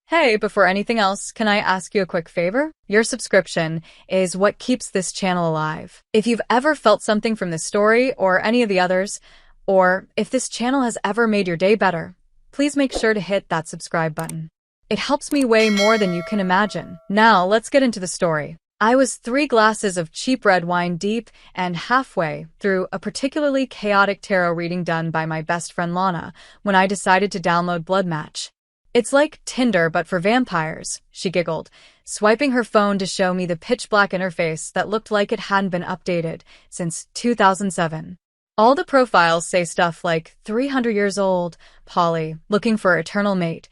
Hey, before anything else, can I ask you a quick favor? Your subscription is what keeps this channel alive. If you've ever felt something from this story or any of the others, or if this channel has ever made your day better, please make sure to hit that subscribe button. It helps me way more than you can imagine. Now, let's get into the story. I was 3 glasses of cheap red wine deep and halfway through a particularly chaotic tarot reading done by my best friend Lana when I decided to download Blood Match. It's like Tinder, but for vampires, she giggled, swiping her phone to show me the pitch-black interface that looked like it hadn't been updated since 2007. All the profiles say stuff like 300 years old, poly, looking for eternal mate.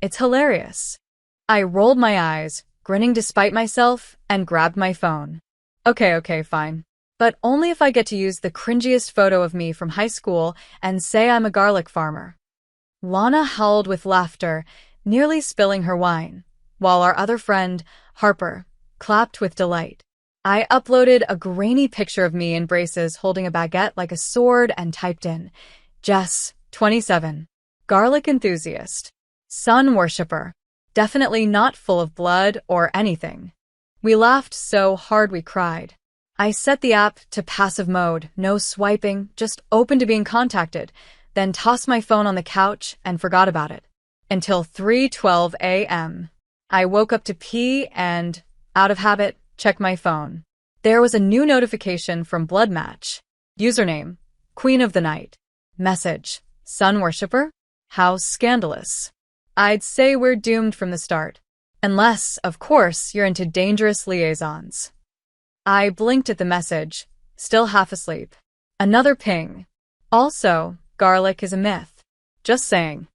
It's hilarious. I rolled my eyes, grinning despite myself, and grabbed my phone. Okay, fine. But only if I get to use the cringiest photo of me from high school and say I'm a garlic farmer. Lana howled with laughter, nearly spilling her wine, while our other friend, Harper, clapped with delight. I uploaded a grainy picture of me in braces holding a baguette like a sword and typed in, Jess, 27, garlic enthusiast, sun worshipper, definitely not full of blood or anything. We laughed so hard we cried. I set the app to passive mode, no swiping, just open to being contacted, then tossed my phone on the couch and forgot about it. Until 3:12 a.m. I woke up to pee and, out of habit, checked my phone. There was a new notification from Blood Match. Username, Queen of the Night. Message, Sun Worshipper? How scandalous. I'd say we're doomed from the start. Unless, of course, you're into dangerous liaisons. I blinked at the message, still half asleep. Another ping. Also, garlic is a myth. Just saying.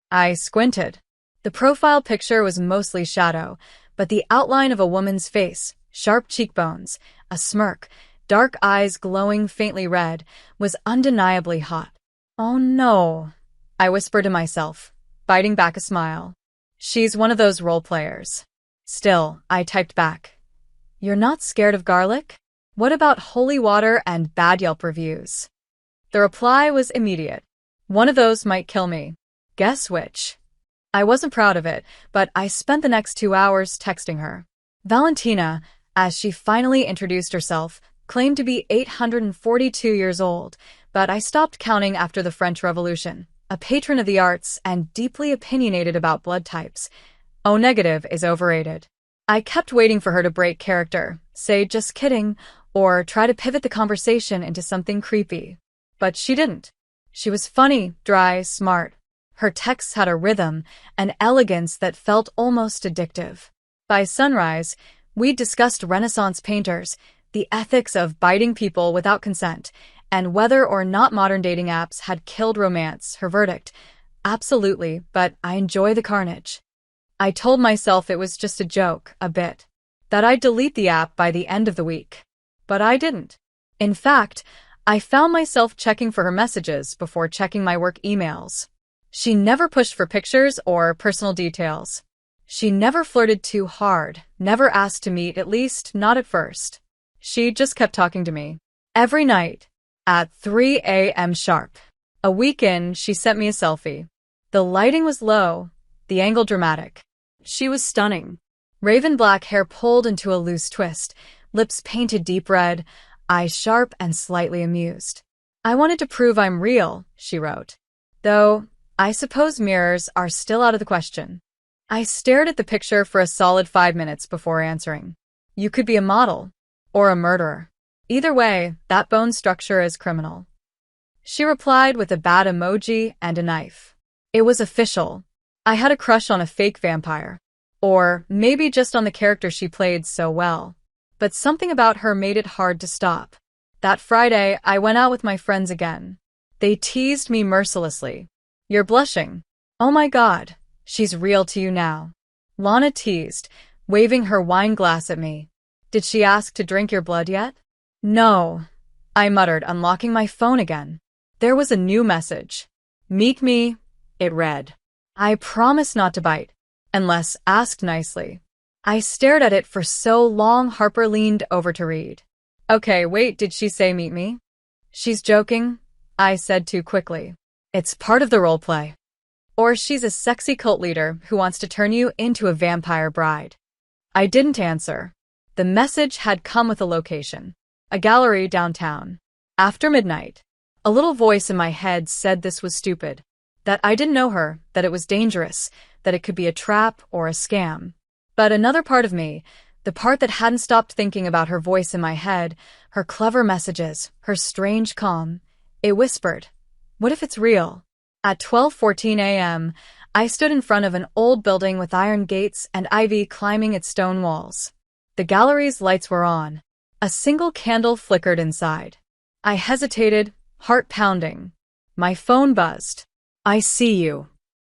I squinted. The profile picture was mostly shadow, but the outline of a woman's face, sharp cheekbones, a smirk, dark eyes glowing faintly red, was undeniably hot. Oh no, I whispered to myself, biting back a smile. She's one of those role players. Still, I typed back. You're not scared of garlic? What about holy water and bad Yelp reviews? The reply was immediate. One of those might kill me. Guess which? I wasn't proud of it, but I spent the next 2 hours texting her. Valentina, as she finally introduced herself, claimed to be 842 years old, but I stopped counting after the French Revolution, a patron of the arts and deeply opinionated about blood types. O negative is overrated. I kept waiting for her to break character, say just kidding, or try to pivot the conversation into something creepy. But she didn't. She was funny, dry, smart. Her texts had a rhythm, an elegance that felt almost addictive. By sunrise, we'd discussed Renaissance painters, the ethics of biting people without consent, and whether or not modern dating apps had killed romance. Her verdict, absolutely, but I enjoy the carnage. I told myself it was just a joke, a bit, that I'd delete the app by the end of the week. But I didn't. In fact, I found myself checking for her messages before checking my work emails. She never pushed for pictures or personal details. She never flirted too hard, never asked to meet, at least not at first. She just kept talking to me. Every night, at 3 a.m. sharp. A week in, she sent me a selfie. The lighting was low, the angle dramatic. She was stunning. Raven black hair pulled into a loose twist, lips painted deep red, eyes sharp and slightly amused. I wanted to prove I'm real, she wrote. Though, I suppose mirrors are still out of the question. I stared at the picture for a solid 5 minutes before answering. You could be a model. Or a murderer. Either way, that bone structure is criminal. She replied with a bat emoji and a knife. It was official. I had a crush on a fake vampire. Or maybe just on the character she played so well. But something about her made it hard to stop. That Friday, I went out with my friends again. They teased me mercilessly. You're blushing. Oh my God, she's real to you now. Lana teased, waving her wine glass at me. Did she ask to drink your blood yet? No, I muttered, unlocking my phone again. There was a new message. Meet me, it read. I promise not to bite, unless asked nicely. I stared at it for so long Harper leaned over to read. Okay, wait, did she say meet me? She's joking, I said too quickly. It's part of the role play. or she's a sexy cult leader who wants to turn you into a vampire bride. I didn't answer. The message had come with a location. A gallery downtown. After midnight. A little voice in my head said this was stupid. That I didn't know her, that it was dangerous, that it could be a trap or a scam. But another part of me, the part that hadn't stopped thinking about her voice in my head, her clever messages, her strange calm, it whispered, what if it's real? At 12:14 a.m., I stood in front of an old building with iron gates and ivy climbing its stone walls. The gallery's lights were on. A single candle flickered inside. I hesitated, heart pounding. My phone buzzed. I see you.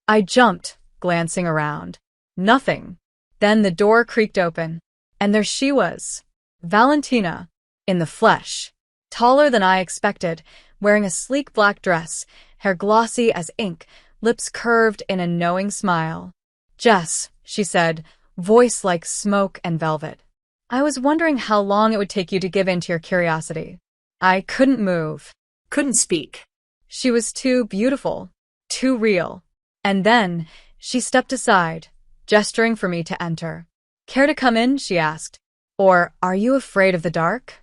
I jumped, glancing around. Nothing. Then the door creaked open. And there she was. Valentina. In the flesh. Taller than I expected, wearing a sleek black dress, hair glossy as ink, lips curved in a knowing smile. Jess, she said, voice like smoke and velvet. I was wondering how long it would take you to give in to your curiosity. I couldn't move. Couldn't speak. She was too beautiful. Too real. And then, she stepped aside, gesturing for me to enter. Care to come in? She asked. Or, are you afraid of the dark?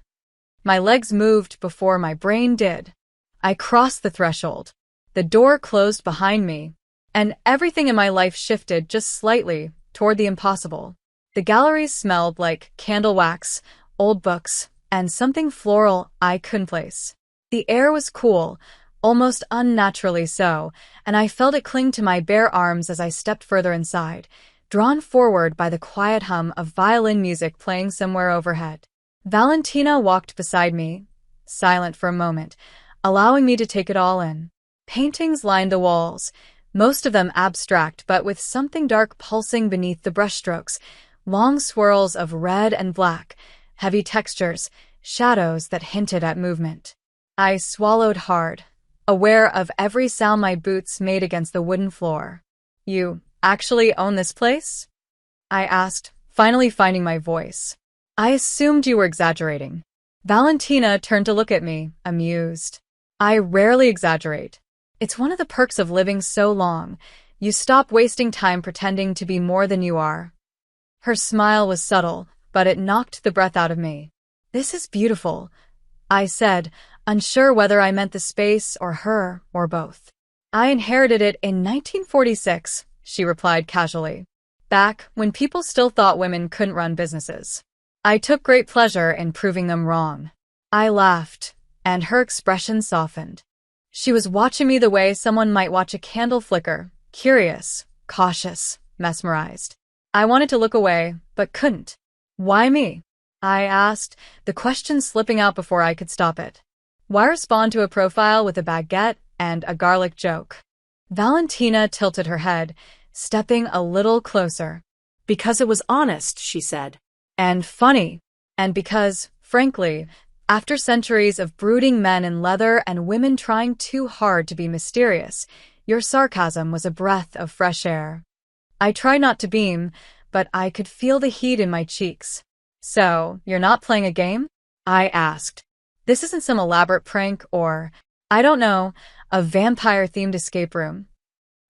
My legs moved before my brain did. I crossed the threshold. The door closed behind me, and everything in my life shifted just slightly toward the impossible. The gallery smelled like candle wax, old books, and something floral I couldn't place. The air was cool, almost unnaturally so, and I felt it cling to my bare arms as I stepped further inside, drawn forward by the quiet hum of violin music playing somewhere overhead. Valentina walked beside me, silent for a moment, allowing me to take it all in. Paintings lined the walls, most of them abstract but with something dark pulsing beneath the brushstrokes, long swirls of red and black, heavy textures, shadows that hinted at movement. I swallowed hard, aware of every sound my boots made against the wooden floor. You actually own this place? I asked, finally finding my voice. I assumed you were exaggerating. Valentina turned to look at me, amused. I rarely exaggerate. It's one of the perks of living so long. You stop wasting time pretending to be more than you are. Her smile was subtle, but it knocked the breath out of me. This is beautiful, I said, unsure whether I meant the space or her or both. I inherited it in 1946, she replied casually. Back when people still thought women couldn't run businesses. I took great pleasure in proving them wrong. I laughed, and her expression softened. She was watching me the way someone might watch a candle flicker, curious, cautious, mesmerized. I wanted to look away, but couldn't. Why me? I asked, the question slipping out before I could stop it. Why respond to a profile with a baguette and a garlic joke? Valentina tilted her head, stepping a little closer. Because it was honest, she said. And funny. And because, frankly, after centuries of brooding men in leather and women trying too hard to be mysterious, your sarcasm was a breath of fresh air. I tried not to beam, but I could feel the heat in my cheeks. So, you're not playing a game? I asked. This isn't some elaborate prank or, I don't know, a vampire-themed escape room.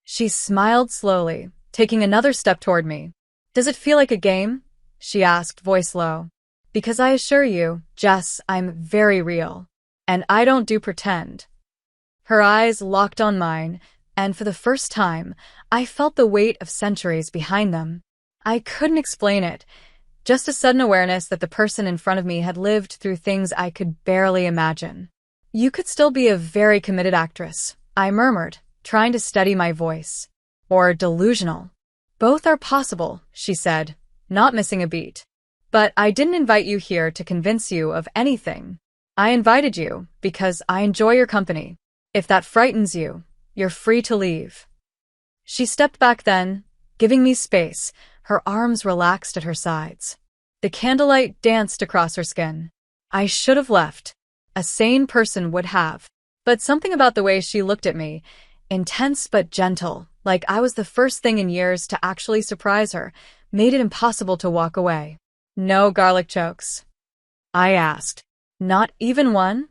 She smiled slowly, taking another step toward me. Does it feel like a game? She asked, voice low. Because I assure you, Jess, I'm very real. And I don't do pretend. Her eyes locked on mine, and for the first time, I felt the weight of centuries behind them. I couldn't explain it. Just a sudden awareness that the person in front of me had lived through things I could barely imagine. You could still be a very committed actress, I murmured, trying to steady my voice. Or delusional. Both are possible, she said, not missing a beat. But I didn't invite you here to convince you of anything. I invited you because I enjoy your company. If that frightens you, you're free to leave. She stepped back then, giving me space, her arms relaxed at her sides. The candlelight danced across her skin. I should have left. A sane person would have. But something about the way she looked at me, intense but gentle, like I was the first thing in years to actually surprise her, made it impossible to walk away. No garlic chokes? I asked. Not even one?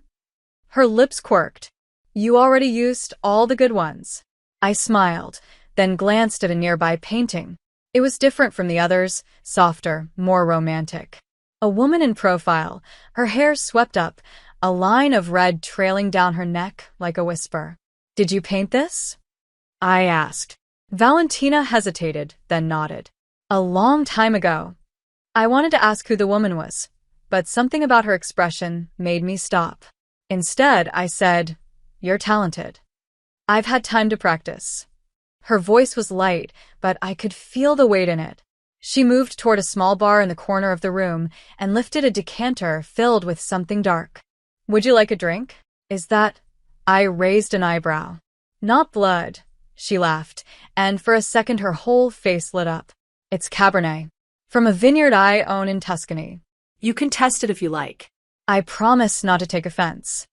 Her lips quirked. You already used all the good ones. I smiled, then glanced at a nearby painting. It was different from the others, softer, more romantic. A woman in profile, her hair swept up, a line of red trailing down her neck like a whisper. "Did you paint this?" I asked. Valentina hesitated, then nodded. "A long time ago." I wanted to ask who the woman was, but something about her expression made me stop. Instead, I said, "You're talented." "I've had time to practice." Her voice was light, but I could feel the weight in it. She moved toward a small bar in the corner of the room and lifted a decanter filled with something dark. "Would you like a drink?" "Is that—" I raised an eyebrow. "Not blood," she laughed, and for a second her whole face lit up. "It's Cabernet. From a vineyard I own in Tuscany." "You can test it if you like." I promised not to take offense.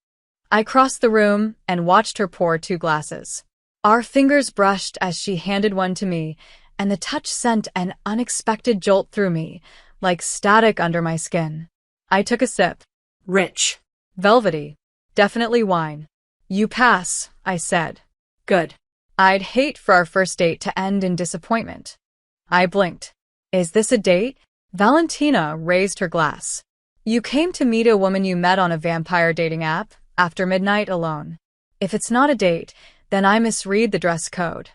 I crossed the room and watched her pour 2 glasses. Our fingers brushed as she handed one to me, and the touch sent an unexpected jolt through me, like static under my skin. I took a sip. "Rich." "Velvety. Definitely wine." "You pass," I said. "Good." I'd hate for our first date to end in disappointment. I blinked. "Is this a date?" Valentina raised her glass. "You came to meet a woman you met on a vampire dating app, after midnight alone. If it's not a date, then I misread the dress code."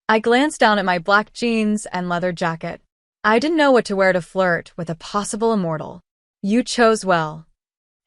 I glanced down at my black jeans and leather jacket. I didn't know what to wear to flirt with a possible immortal. "You chose well."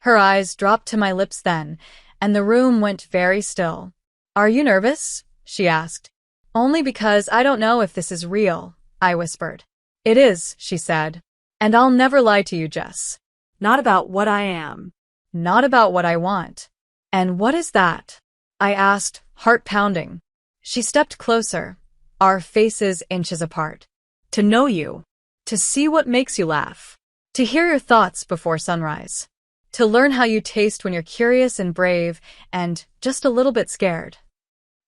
Her eyes dropped to my lips then, and the room went very still. "Are you nervous?" she asked. "Only because I don't know if this is real," I whispered. "It is," she said. "And I'll never lie to you, Jess." "Not about what I am." "Not about what I want." "And what is that?" I asked, heart pounding. She stepped closer, our faces inches apart. "To know you. To see what makes you laugh. To hear your thoughts before sunrise. To learn how you taste when you're curious and brave and just a little bit scared."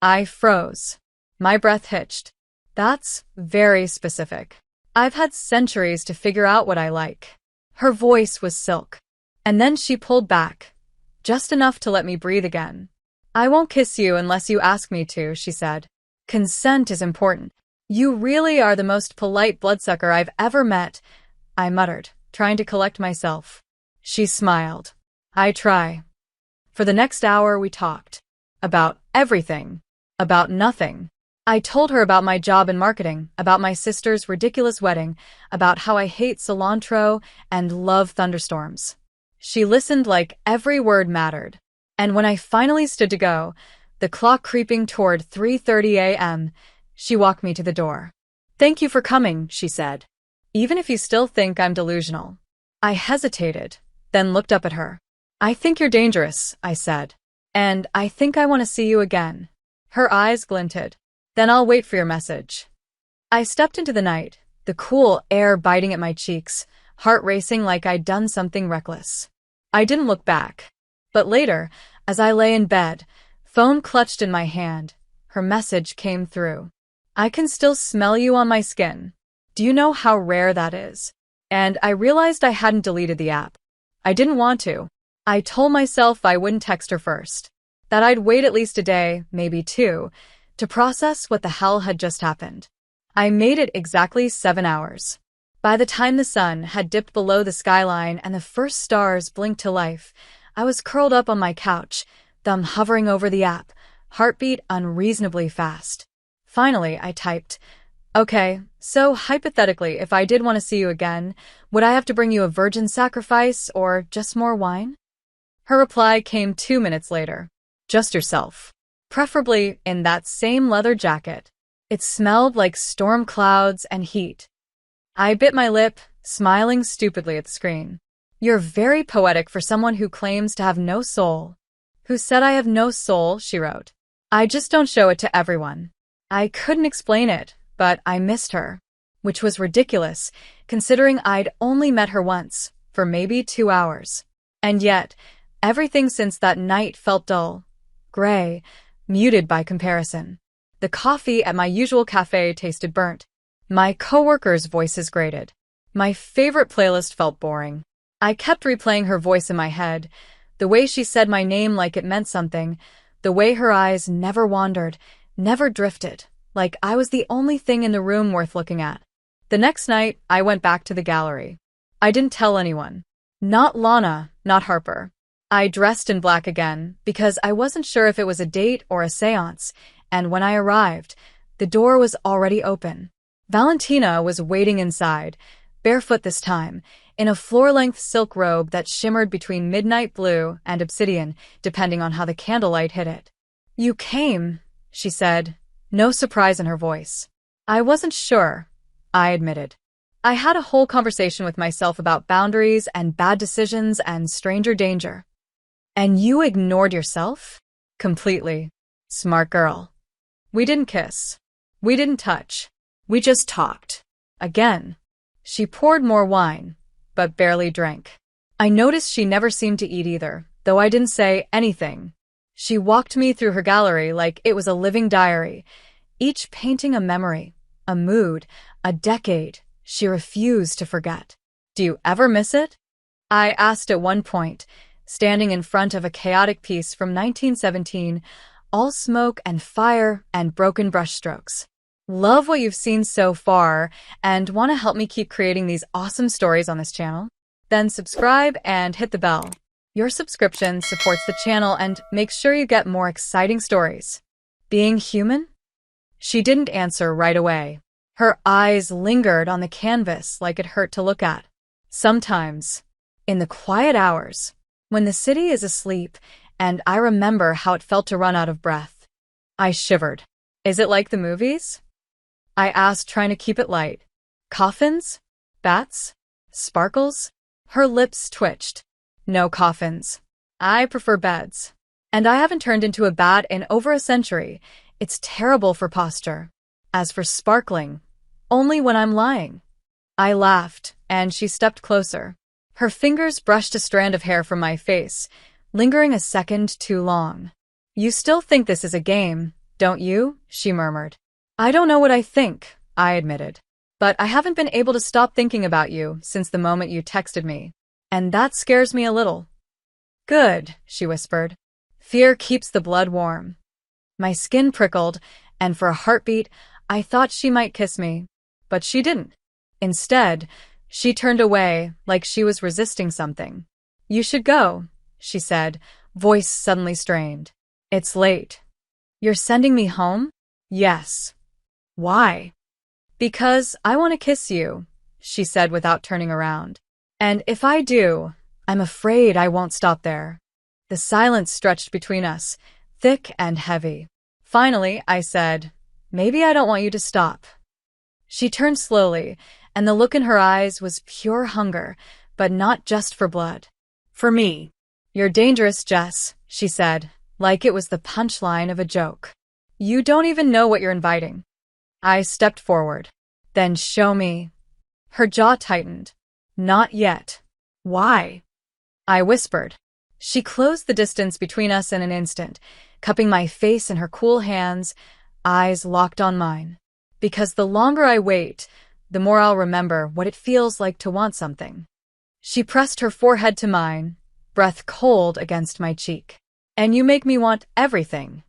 I froze. My breath hitched. That's very specific. I've had centuries to figure out what I like. Her voice was silk. And then she pulled back, just enough to let me breathe again. "I won't kiss you unless you ask me to," she said. "Consent is important." "You really are the most polite bloodsucker I've ever met," I muttered, trying to collect myself. She smiled. "I try." For the next hour we talked. About everything. About nothing. I told her about my job in marketing, about my sister's ridiculous wedding, about how I hate cilantro and love thunderstorms. She listened like every word mattered. And when I finally stood to go, the clock creeping toward 3:30 a.m., she walked me to the door. "Thank you for coming," she said. "Even if you still think I'm delusional." I hesitated, then looked up at her. "I think you're dangerous," I said. "And I think I want to see you again." Her eyes glinted. "Then I'll wait for your message." I stepped into the night, the cool air biting at my cheeks, heart racing like I'd done something reckless. I didn't look back. But later, as I lay in bed, phone clutched in my hand, her message came through. "I can still smell you on my skin. Do you know how rare that is?" And I realized I hadn't deleted the app. I didn't want to. I told myself I wouldn't text her first, that I'd wait at least a day, maybe 2, to process what the hell had just happened. I made it exactly 7 hours. By the time the sun had dipped below the skyline and the first stars blinked to life, I was curled up on my couch, thumb hovering over the app, heartbeat unreasonably fast. Finally, I typed, "Okay, so hypothetically, if I did want to see you again, would I have to bring you a virgin sacrifice or just more wine?" Her reply came 2 minutes later. "Just yourself. Preferably in that same leather jacket." It smelled like storm clouds and heat. I bit my lip, smiling stupidly at the screen. "You're very poetic for someone who claims to have no soul." "Who said I have no soul?" she wrote. "I just don't show it to everyone." I couldn't explain it, but I missed her. Which was ridiculous, considering I'd only met her once, for maybe 2 hours. And yet, everything since that night felt dull, gray, muted by comparison. The coffee at my usual cafe tasted burnt. My coworkers' voices grated. My favorite playlist felt boring. I kept replaying her voice in my head, the way she said my name like it meant something, the way her eyes never wandered, never drifted, like I was the only thing in the room worth looking at. The next night, I went back to the gallery. I didn't tell anyone. Not Lana, not Harper. I dressed in black again, because I wasn't sure if it was a date or a seance, and when I arrived, the door was already open. Valentina was waiting inside, barefoot this time, in a floor-length silk robe that shimmered between midnight blue and obsidian, depending on how the candlelight hit it. "You came," she said, no surprise in her voice. "I wasn't sure," I admitted. I had a whole conversation with myself about boundaries and bad decisions and stranger danger. "And you ignored yourself?" "Completely. Smart girl." "We didn't kiss. We didn't touch. We just talked. Again." She poured more wine, but barely drank. I noticed she never seemed to eat either, though I didn't say anything. She walked me through her gallery like it was a living diary, each painting a memory, a mood, a decade she refused to forget. "Do you ever miss it?" I asked at one point, standing in front of a chaotic piece from 1917, all smoke and fire and broken brushstrokes. Love what you've seen so far and want to help me keep creating these awesome stories on this channel? Then subscribe and hit the bell. Your subscription supports the channel and makes sure you get more exciting stories. "Being human?" She didn't answer right away. Her eyes lingered on the canvas like it hurt to look at. "Sometimes, in the quiet hours, when the city is asleep, and I remember how it felt to run out of breath." I shivered. "Is it like the movies?" I asked, trying to keep it light. "Coffins? Bats? Sparkles?" Her lips twitched. "No coffins. I prefer beds. And I haven't turned into a bat in over a century. It's terrible for posture. As for sparkling, only when I'm lying." I laughed, and she stepped closer. Her fingers brushed a strand of hair from my face, lingering a second too long. "You still think this is a game, don't you?" she murmured. "I don't know what I think," I admitted. "But I haven't been able to stop thinking about you since the moment you texted me. And that scares me a little." "Good," she whispered. "Fear keeps the blood warm." My skin prickled, and for a heartbeat, I thought she might kiss me. But she didn't. Instead, she turned away like she was resisting something. "You should go," she said, voice suddenly strained. "It's late." "You're sending me home?" "Yes." "Why?" "Because I want to kiss you," she said without turning around. "And if I do, I'm afraid I won't stop there." The silence stretched between us, thick and heavy. Finally, I said, "Maybe I don't want you to stop." She turned slowly, and the look in her eyes was pure hunger, but not just for blood. "For me." "You're dangerous, Jess," she said, like it was the punchline of a joke. "You don't even know what you're inviting." I stepped forward. "Then show me." Her jaw tightened. "Not yet." "Why?" I whispered. She closed the distance between us in an instant, cupping my face in her cool hands, eyes locked on mine. "Because the longer I wait, the more I'll remember what it feels like to want something." She pressed her forehead to mine, breath cold against my cheek. "And you make me want everything."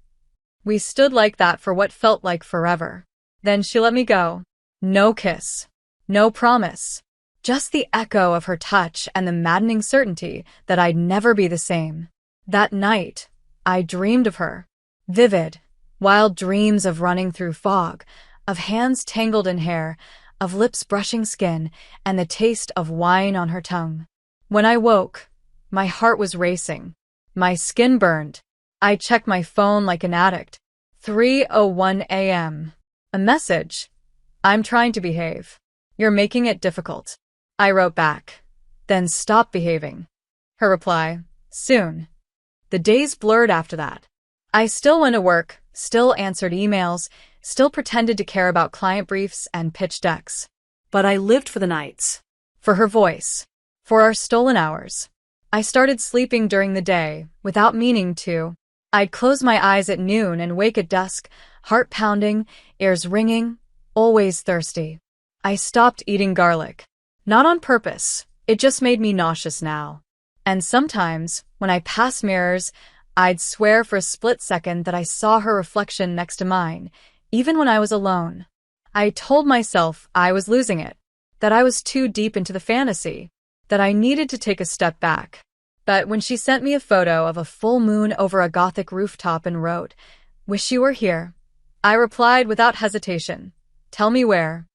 We stood like that for what felt like forever. Then she let me go. No kiss. No promise. Just the echo of her touch and the maddening certainty that I'd never be the same. That night, I dreamed of her. Vivid, wild dreams of running through fog, of hands tangled in hair, of lips brushing skin, and the taste of wine on her tongue. When I woke, my heart was racing. My skin burned. I checked my phone like an addict. 3:01 a.m. A message. "I'm trying to behave. You're making it difficult." I wrote back. "Then stop behaving." Her reply. "Soon." The days blurred after that. I still went to work, still answered emails, still pretended to care about client briefs and pitch decks. But I lived for the nights. For her voice. For our stolen hours. I started sleeping during the day, without meaning to. I'd close my eyes at noon and wake at dusk, heart pounding, ears ringing, always thirsty. I stopped eating garlic. Not on purpose, it just made me nauseous now. And sometimes, when I passed mirrors, I'd swear for a split second that I saw her reflection next to mine, even when I was alone. I told myself I was losing it, that I was too deep into the fantasy, that I needed to take a step back. But when she sent me a photo of a full moon over a Gothic rooftop and wrote, "Wish you were here," I replied without hesitation, "Tell me where."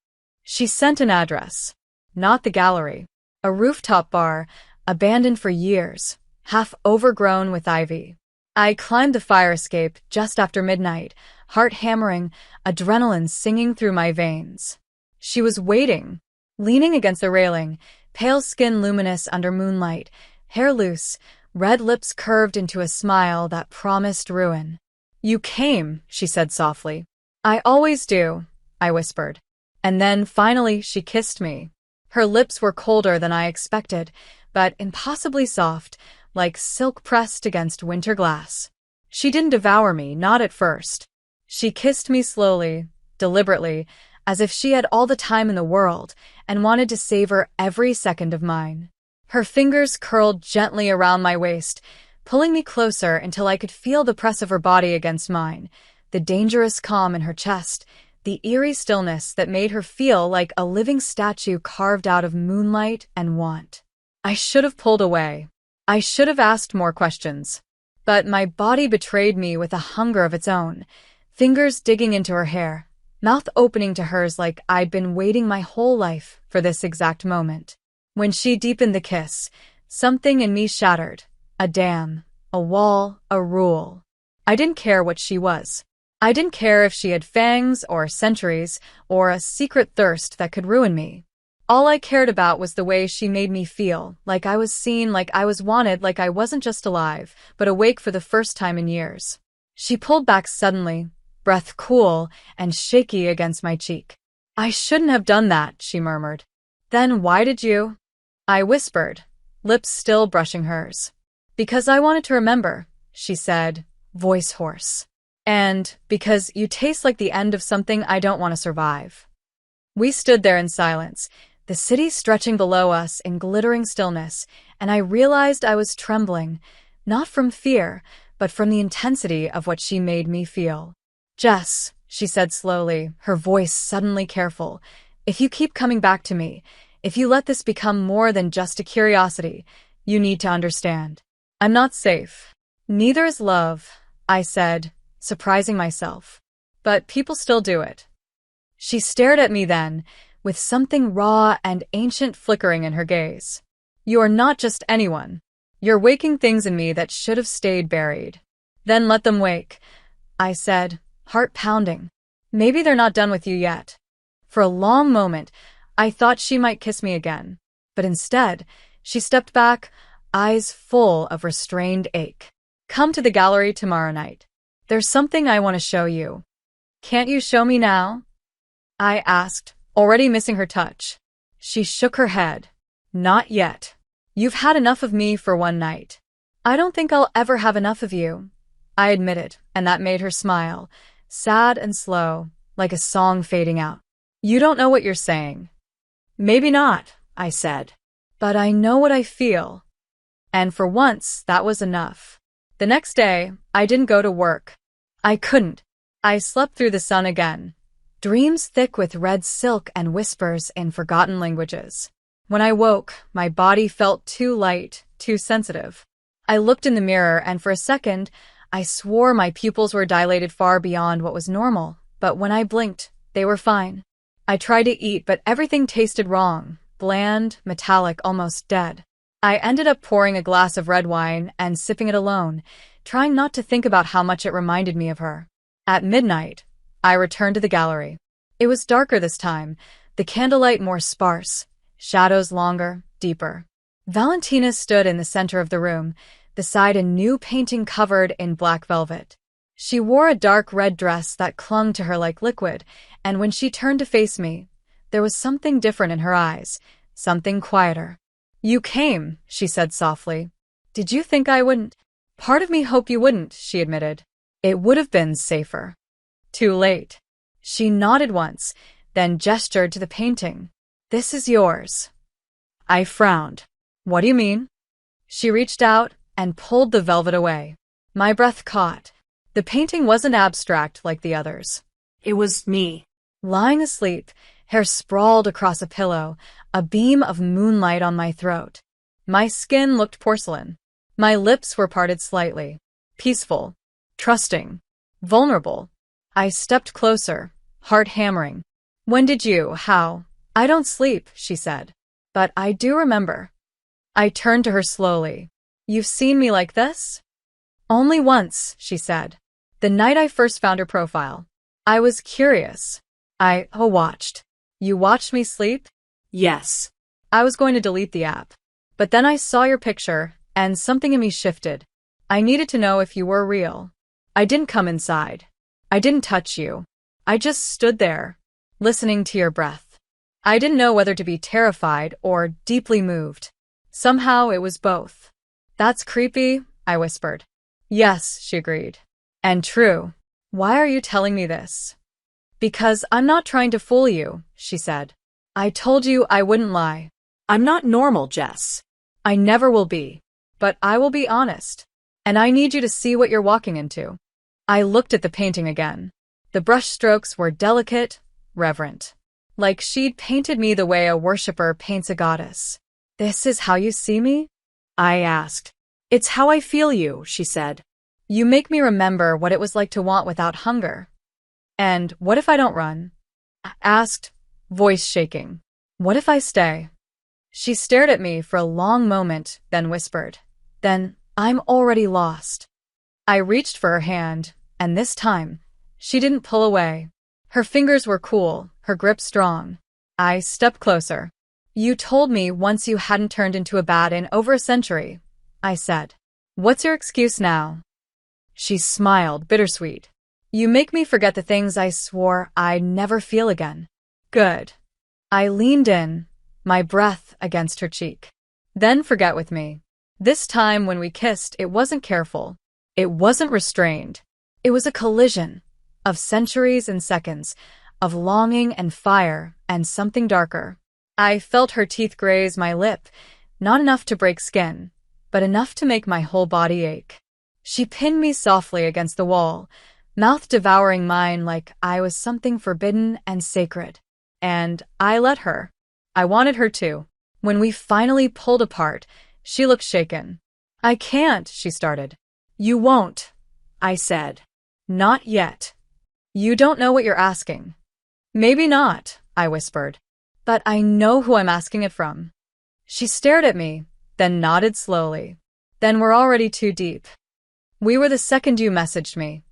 She sent an address. Not the gallery. A rooftop bar, abandoned for years, half overgrown with ivy. I climbed the fire escape just after midnight, heart hammering, adrenaline singing through my veins. She was waiting, leaning against the railing, pale skin luminous under moonlight, hair loose, red lips curved into a smile that promised ruin. "You came," she said softly. "I always do," I whispered. And then finally she kissed me. Her lips were colder than I expected, but impossibly soft, like silk pressed against winter glass. She didn't devour me, not at first. She kissed me slowly, deliberately, as if she had all the time in the world and wanted to savor every second of mine. Her fingers curled gently around my waist, pulling me closer until I could feel the press of her body against mine, the dangerous calm in her chest, the eerie stillness that made her feel like a living statue carved out of moonlight and want. I should have pulled away. I should have asked more questions. But my body betrayed me with a hunger of its own, fingers digging into her hair, mouth opening to hers like I'd been waiting my whole life for this exact moment. When she deepened the kiss, something in me shattered. A dam, a wall, a rule. I didn't care what she was. I didn't care if she had fangs or centuries or a secret thirst that could ruin me. All I cared about was the way she made me feel, like I was seen, like I was wanted, like I wasn't just alive, but awake for the first time in years. She pulled back suddenly, breath cool and shaky against my cheek. "I shouldn't have done that," she murmured. "Then why did you?" I whispered, lips still brushing hers. "Because I wanted to remember," she said, voice hoarse. "And because you taste like the end of something I don't want to survive." We stood there in silence, the city stretching below us in glittering stillness, and I realized I was trembling, not from fear, but from the intensity of what she made me feel. "Jess," she said slowly, her voice suddenly careful, "if you keep coming back to me, if you let this become more than just a curiosity, you need to understand. I'm not safe. Neither is love," I said, surprising myself. "But people still do it." She stared at me then, with something raw and ancient flickering in her gaze. "You're not just anyone. You're waking things in me that should have stayed buried." "Then let them wake," I said, heart pounding. "Maybe they're not done with you yet." For a long moment, I thought she might kiss me again. But instead, she stepped back, eyes full of restrained ache. "Come to the gallery tomorrow night. There's something I want to show you." "Can't you show me now?" I asked, already missing her touch. She shook her head. "Not yet. You've had enough of me for one night." "I don't think I'll ever have enough of you," I admitted, and that made her smile, sad and slow, like a song fading out. "You don't know what you're saying." "Maybe not," I said. "But I know what I feel." And for once, that was enough. The next day, I didn't go to work. I couldn't. I slept through the sun again. Dreams thick with red silk and whispers in forgotten languages. When I woke, my body felt too light, too sensitive. I looked in the mirror and for a second, I swore my pupils were dilated far beyond what was normal, but when I blinked, they were fine. I tried to eat, but everything tasted wrong, bland, metallic, almost dead. I ended up pouring a glass of red wine and sipping it alone, trying not to think about how much it reminded me of her. At midnight, I returned to the gallery. It was darker this time, the candlelight more sparse, shadows longer, deeper. Valentina stood in the center of the room, beside a new painting covered in black velvet. She wore a dark red dress that clung to her like liquid, and when she turned to face me, there was something different in her eyes, something quieter. "You came," she said softly. "Did you think I wouldn't?" "Part of me hoped you wouldn't," she admitted. "It would have been safer." "Too late." She nodded once, then gestured to the painting. "This is yours." I frowned. "What do you mean?" She reached out and pulled the velvet away. My breath caught. The painting wasn't abstract like the others. It was me. Lying asleep, hair sprawled across a pillow, a beam of moonlight on my throat. My skin looked porcelain. My lips were parted slightly. Peaceful, trusting, vulnerable. I stepped closer, heart hammering. When did you? How? I don't sleep, she said. But I do remember. I turned to her slowly. You've seen me like this? Only once, she said. The night I first found her profile. I was curious. I watched. You watched me sleep? Yes. I was going to delete the app. But then I saw your picture, and something in me shifted. I needed to know if you were real. I didn't come inside. I didn't touch you. I just stood there, listening to your breath. I didn't know whether to be terrified or deeply moved. Somehow it was both. That's creepy, I whispered. Yes, she agreed. And true. Why are you telling me this? Because I'm not trying to fool you, she said. I told you I wouldn't lie. I'm not normal, Jess. I never will be. But I will be honest. And I need you to see what you're walking into. I looked at the painting again. The brush strokes were delicate, reverent. Like she'd painted me the way a worshipper paints a goddess. This is how you see me? I asked. It's how I feel you, she said. You make me remember what it was like to want without hunger. And what if I don't run? I asked, voice shaking. What if I stay? She stared at me for a long moment, then whispered. Then I'm already lost. I reached for her hand, and this time, she didn't pull away. Her fingers were cool, her grip strong. I stepped closer. You told me once you hadn't turned into a bat in over a century, I said. What's your excuse now? She smiled, bittersweet. You make me forget the things I swore I'd never feel again. Good. I leaned in, my breath against her cheek. Then forget with me. This time when we kissed, it wasn't careful. It wasn't restrained. It was a collision of centuries and seconds, of longing and fire and something darker. I felt her teeth graze my lip, not enough to break skin, but enough to make my whole body ache. She pinned me softly against the wall, mouth devouring mine like I was something forbidden and sacred. And I let her. I wanted her to. When we finally pulled apart, she looked shaken. I can't, she started. You won't, I said. Not yet. You don't know what you're asking. Maybe not, I whispered. But I know who I'm asking it from. She stared at me, then nodded slowly. Then we're already too deep. We were the second you messaged me.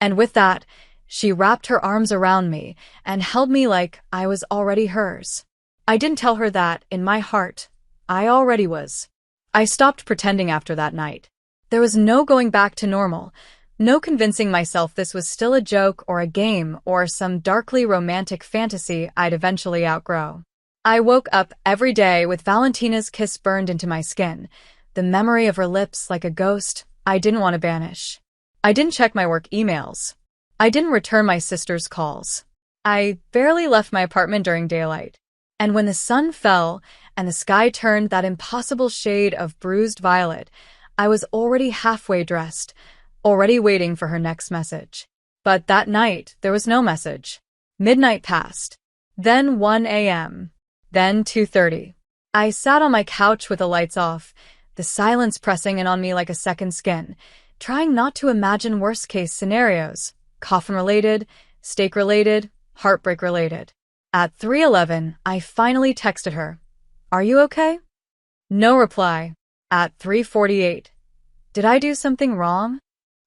And with that, she wrapped her arms around me and held me like I was already hers. I didn't tell her that, in my heart, I already was. I stopped pretending after that night. There was no going back to normal, no convincing myself this was still a joke or a game or some darkly romantic fantasy I'd eventually outgrow. I woke up every day with Valentina's kiss burned into my skin, the memory of her lips like a ghost I didn't want to banish. I didn't check my work emails. I didn't return my sister's calls. I barely left my apartment during daylight. And when the sun fell and the sky turned that impossible shade of bruised violet, I was already halfway dressed, already waiting for her next message. But that night, there was no message. Midnight passed. Then 1 a.m. Then 2:30. I sat on my couch with the lights off, the silence pressing in on me like a second skin, trying not to imagine worst-case scenarios, coffin-related, stake-related, heartbreak-related. At 3:11, I finally texted her. Are you okay? No reply. At 3:48. Did I do something wrong?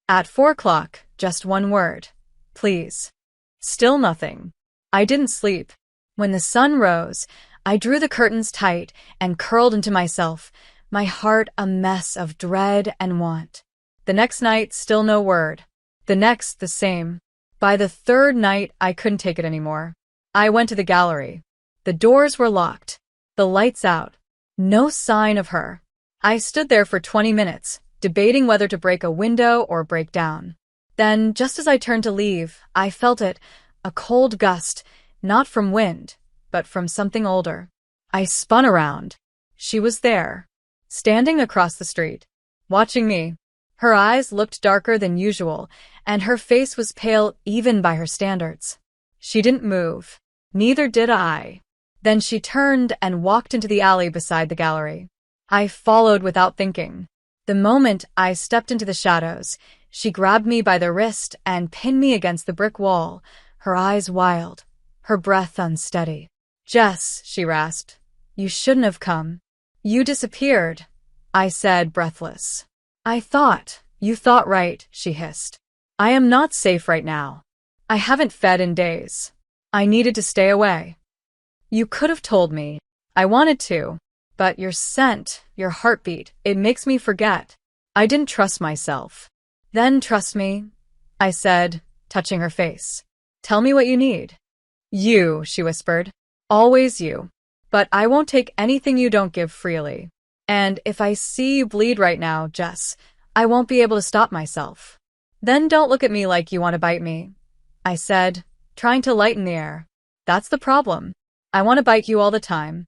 At 4 o'clock, just one word. Please. Still nothing. I didn't sleep. When the sun rose, I drew the curtains tight and curled into myself, my heart a mess of dread and want. The next night, still no word. The next, the same. By the third night, I couldn't take it anymore. I went to the gallery. The doors were locked. The lights out. No sign of her. I stood there for 20 minutes, debating whether to break a window or break down. Then, just as I turned to leave, I felt it, a cold gust, not from wind, but from something older. I spun around. She was there, standing across the street, watching me, Her eyes looked darker than usual, and her face was pale even by her standards. She didn't move. Neither did I. Then she turned and walked into the alley beside the gallery. I followed without thinking. The moment I stepped into the shadows, she grabbed me by the wrist and pinned me against the brick wall, her eyes wild, her breath unsteady. "Jess," she rasped, "you shouldn't have come. You disappeared," I said, breathless. You thought right," she hissed. "I am not safe right now. I haven't fed in days. I needed to stay away. You could have told me. I wanted to. But your scent, your heartbeat, it makes me forget. I didn't trust myself." "Then trust me," I said, touching her face. "Tell me what you need." "You," she whispered. "Always you. But I won't take anything you don't give freely. And if I see you bleed right now, Jess, I won't be able to stop myself." "Then don't look at me like you want to bite me," I said, trying to lighten the air. "That's the problem. I want to bite you all the time."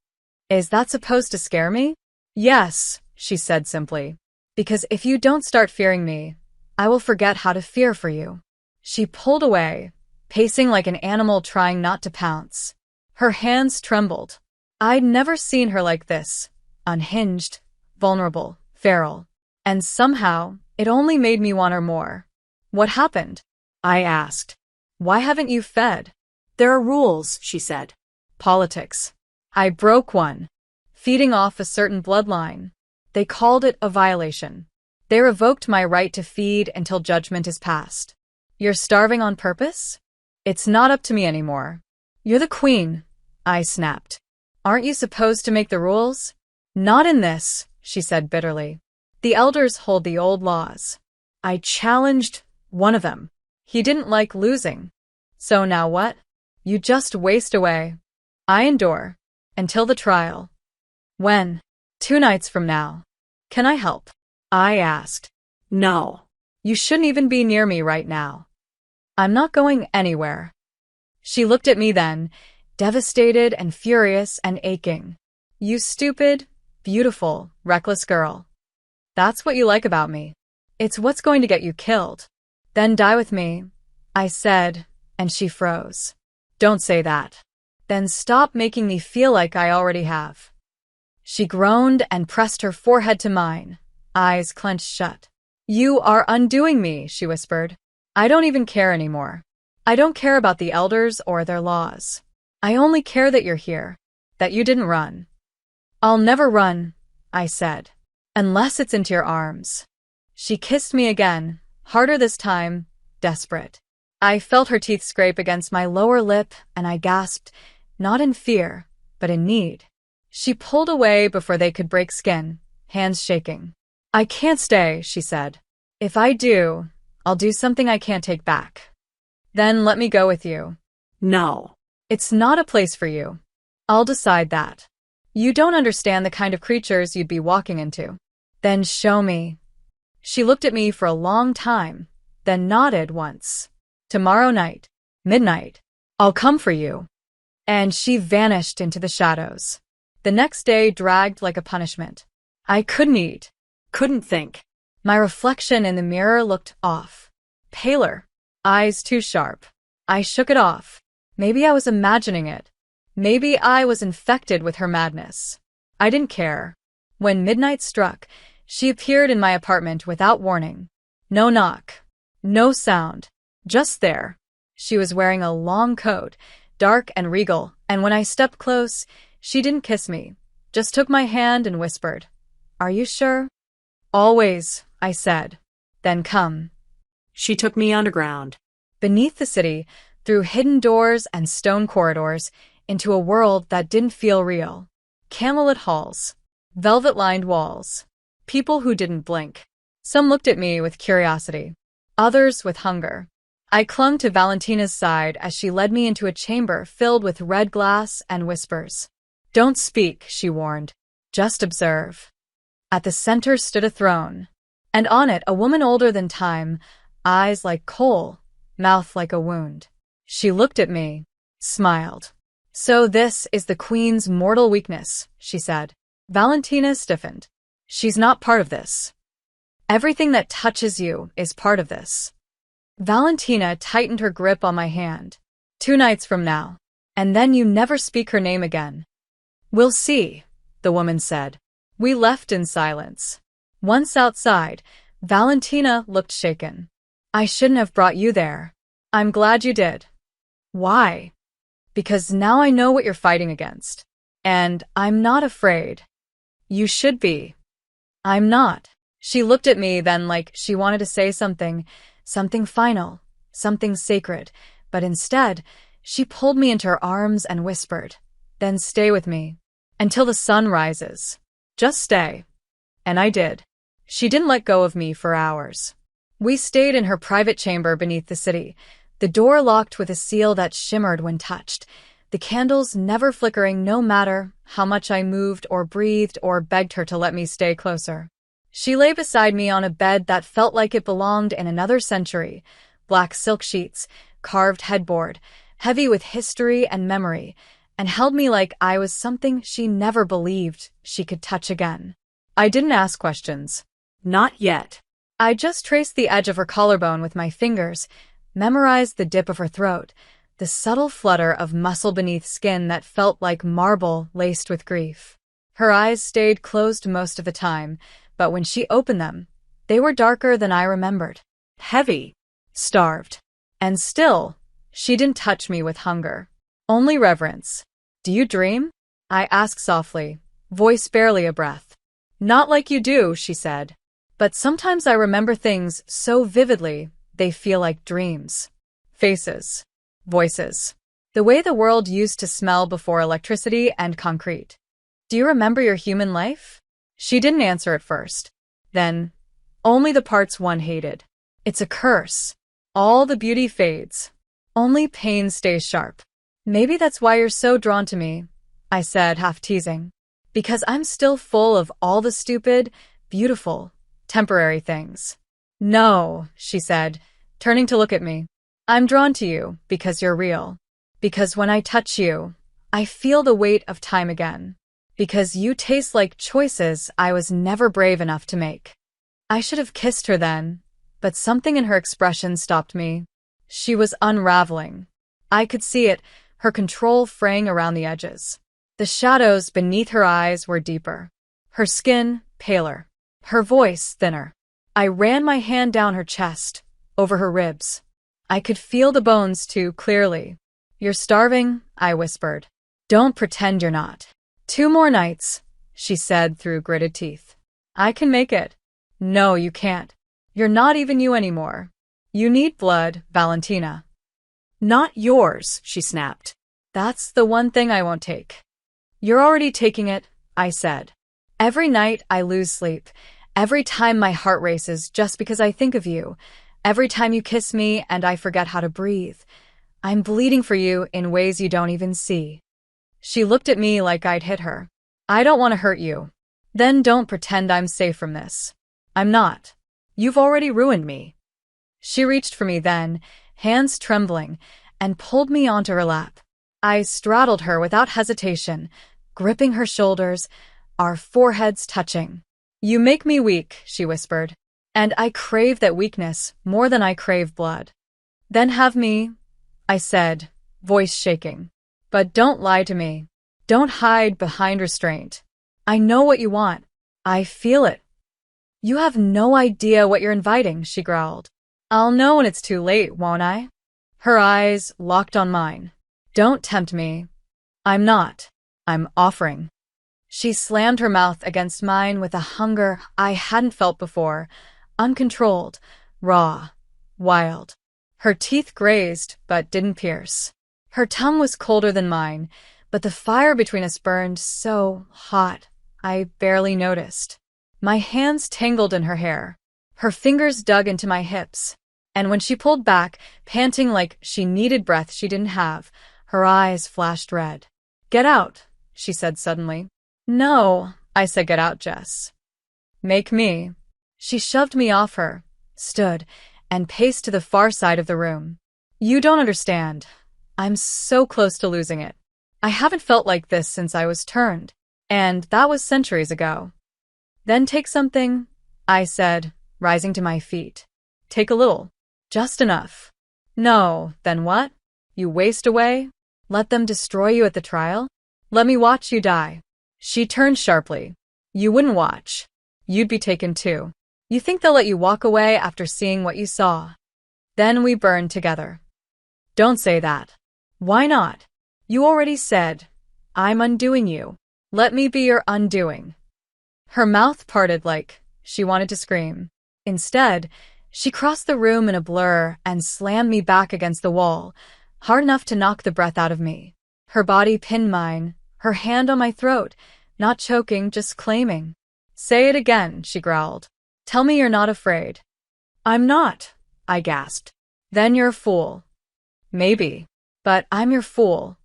"Is that supposed to scare me?" "Yes," she said simply. "Because if you don't start fearing me, I will forget how to fear for you." She pulled away, pacing like an animal trying not to pounce. Her hands trembled. I'd never seen her like this, unhinged, vulnerable, feral. And somehow, it only made me want her more. "What happened?" I asked. "Why haven't you fed?" "There are rules," she said. "Politics. I broke one. Feeding off a certain bloodline. They called it a violation. They revoked my right to feed until judgment is passed." "You're starving on purpose?" "It's not up to me anymore." "You're the queen," I snapped. "Aren't you supposed to make the rules?" "Not in this," she said bitterly. "The elders hold the old laws. I challenged one of them. He didn't like losing. So now what? You just waste away. I endure. Until the trial." "When?" "2 nights from now." "Can I help?" I asked. "No." "You shouldn't even be near me right now." "I'm not going anywhere." She looked at me then, devastated and furious and aching. "You stupid, beautiful, reckless girl. That's what you like about me. It's what's going to get you killed. Then die with me," I said, and she froze. "Don't say that." "Then stop making me feel like I already have." She groaned and pressed her forehead to mine, eyes clenched shut. "You are undoing me," she whispered. "I don't even care anymore. I don't care about the elders or their laws. I only care that you're here, that you didn't run." "I'll never run," I said, "unless it's into your arms." She kissed me again, harder this time, desperate. I felt her teeth scrape against my lower lip, and I gasped, not in fear, but in need. She pulled away before they could break skin, hands shaking. "I can't stay," she said. "If I do, I'll do something I can't take back." "Then let me go with you." "No." "It's not a place for you. I'll decide that. You don't understand the kind of creatures you'd be walking into." "Then show me." She looked at me for a long time, then nodded once. "Tomorrow night, midnight, I'll come for you." And she vanished into the shadows. The next day dragged like a punishment. I couldn't eat, couldn't think. My reflection in the mirror looked off. Paler, eyes too sharp. I shook it off. Maybe I was imagining it. Maybe I was infected with her madness. I didn't care. When midnight struck, she appeared in my apartment without warning. No knock. No sound. Just there. She was wearing a long coat, dark and regal, and when I stepped close, she didn't kiss me, just took my hand and whispered, "Are you sure?" "Always," I said. "Then come." She took me underground. Beneath the city, through hidden doors and stone corridors, into a world that didn't feel real. Candlelit halls, velvet-lined walls, people who didn't blink. Some looked at me with curiosity, others with hunger. I clung to Valentina's side as she led me into a chamber filled with red glass and whispers. "Don't speak," she warned. "Just observe." At the center stood a throne, and on it a woman older than time, eyes like coal, mouth like a wound. She looked at me, smiled. "So this is the queen's mortal weakness," she said. Valentina stiffened. "She's not part of this." Everything that touches you is part of this. Valentina tightened her grip on my hand. 2 nights from now. And then you never speak her name again. We'll see, the woman said. We left in silence. Once outside, Valentina looked shaken. I shouldn't have brought you there. I'm glad you did. Why? Because now I know what you're fighting against. And I'm not afraid. You should be. I'm not. She looked at me then like she wanted to say something final, something sacred, but instead, she pulled me into her arms and whispered, then stay with me. Until the sun rises. Just stay. And I did. She didn't let go of me for hours. We stayed in her private chamber beneath the city, the door locked with a seal that shimmered when touched, the candles never flickering no matter how much I moved or breathed or begged her to let me stay closer. She lay beside me on a bed that felt like it belonged in another century, black silk sheets, carved headboard, heavy with history and memory, and held me like I was something she never believed she could touch again. I didn't ask questions. Not yet. I just traced the edge of her collarbone with my fingers, memorized the dip of her throat, the subtle flutter of muscle beneath skin that felt like marble laced with grief. Her eyes stayed closed most of the time, but when she opened them, they were darker than I remembered. Heavy. Starved. And still, she didn't touch me with hunger. Only reverence. Do you dream? I asked softly, voice barely a breath. Not like you do, she said. But sometimes I remember things so vividly, they feel like dreams. Faces. Voices. The way the world used to smell before electricity and concrete. Do you remember your human life? She didn't answer at first. Then, only the parts one hated. It's a curse. All the beauty fades. Only pain stays sharp. Maybe that's why you're so drawn to me, I said, half teasing. Because I'm still full of all the stupid, beautiful, temporary things. No, she said, turning to look at me. I'm drawn to you because you're real. Because when I touch you, I feel the weight of time again. Because you taste like choices I was never brave enough to make. I should have kissed her then, but something in her expression stopped me. She was unraveling. I could see it, her control fraying around the edges. The shadows beneath her eyes were deeper. Her skin paler. Her voice thinner. I ran my hand down her chest, over her ribs. I could feel the bones too clearly. You're starving, I whispered. Don't pretend you're not. 2 more nights, she said through gritted teeth. I can make it. No, you can't. You're not even you anymore. You need blood, Valentina. Not yours, she snapped. That's the one thing I won't take. You're already taking it, I said. Every night I lose sleep. Every time my heart races just because I think of you. Every time you kiss me and I forget how to breathe. I'm bleeding for you in ways you don't even see. She looked at me like I'd hit her. I don't want to hurt you. Then don't pretend I'm safe from this. I'm not. You've already ruined me. She reached for me then, hands trembling, and pulled me onto her lap. I straddled her without hesitation, gripping her shoulders, our foreheads touching. You make me weak, she whispered, and I crave that weakness more than I crave blood. Then have me, I said, voice shaking. But don't lie to me. Don't hide behind restraint. I know what you want. I feel it. You have no idea what you're inviting, she growled. I'll know when it's too late, won't I? Her eyes locked on mine. Don't tempt me. I'm not. I'm offering. She slammed her mouth against mine with a hunger I hadn't felt before, uncontrolled, raw, wild. Her teeth grazed but didn't pierce. Her tongue was colder than mine, but the fire between us burned so hot I barely noticed. My hands tangled in her hair. Her fingers dug into my hips. And when she pulled back, panting like she needed breath she didn't have, her eyes flashed red. Get out, she said suddenly. No, I said, get out, Jess. Make me. She shoved me off her, stood, and paced to the far side of the room. You don't understand. I'm so close to losing it. I haven't felt like this since I was turned, and that was centuries ago. Then take something, I said, rising to my feet. Take a little. Just enough. No, then what? You waste away? Let them destroy you at the trial? Let me watch you die. She turned sharply. You wouldn't watch. You'd be taken too. You think they'll let you walk away after seeing what you saw? Then we burn together. Don't say that. Why not? You already said, I'm undoing you. Let me be your undoing. Her mouth parted like she wanted to scream. Instead, she crossed the room in a blur and slammed me back against the wall, hard enough to knock the breath out of me. Her body pinned mine, her hand on my throat, not choking, just claiming. Say it again, she growled. Tell me you're not afraid. I'm not, I gasped. Then you're a fool. Maybe. But I'm your fool.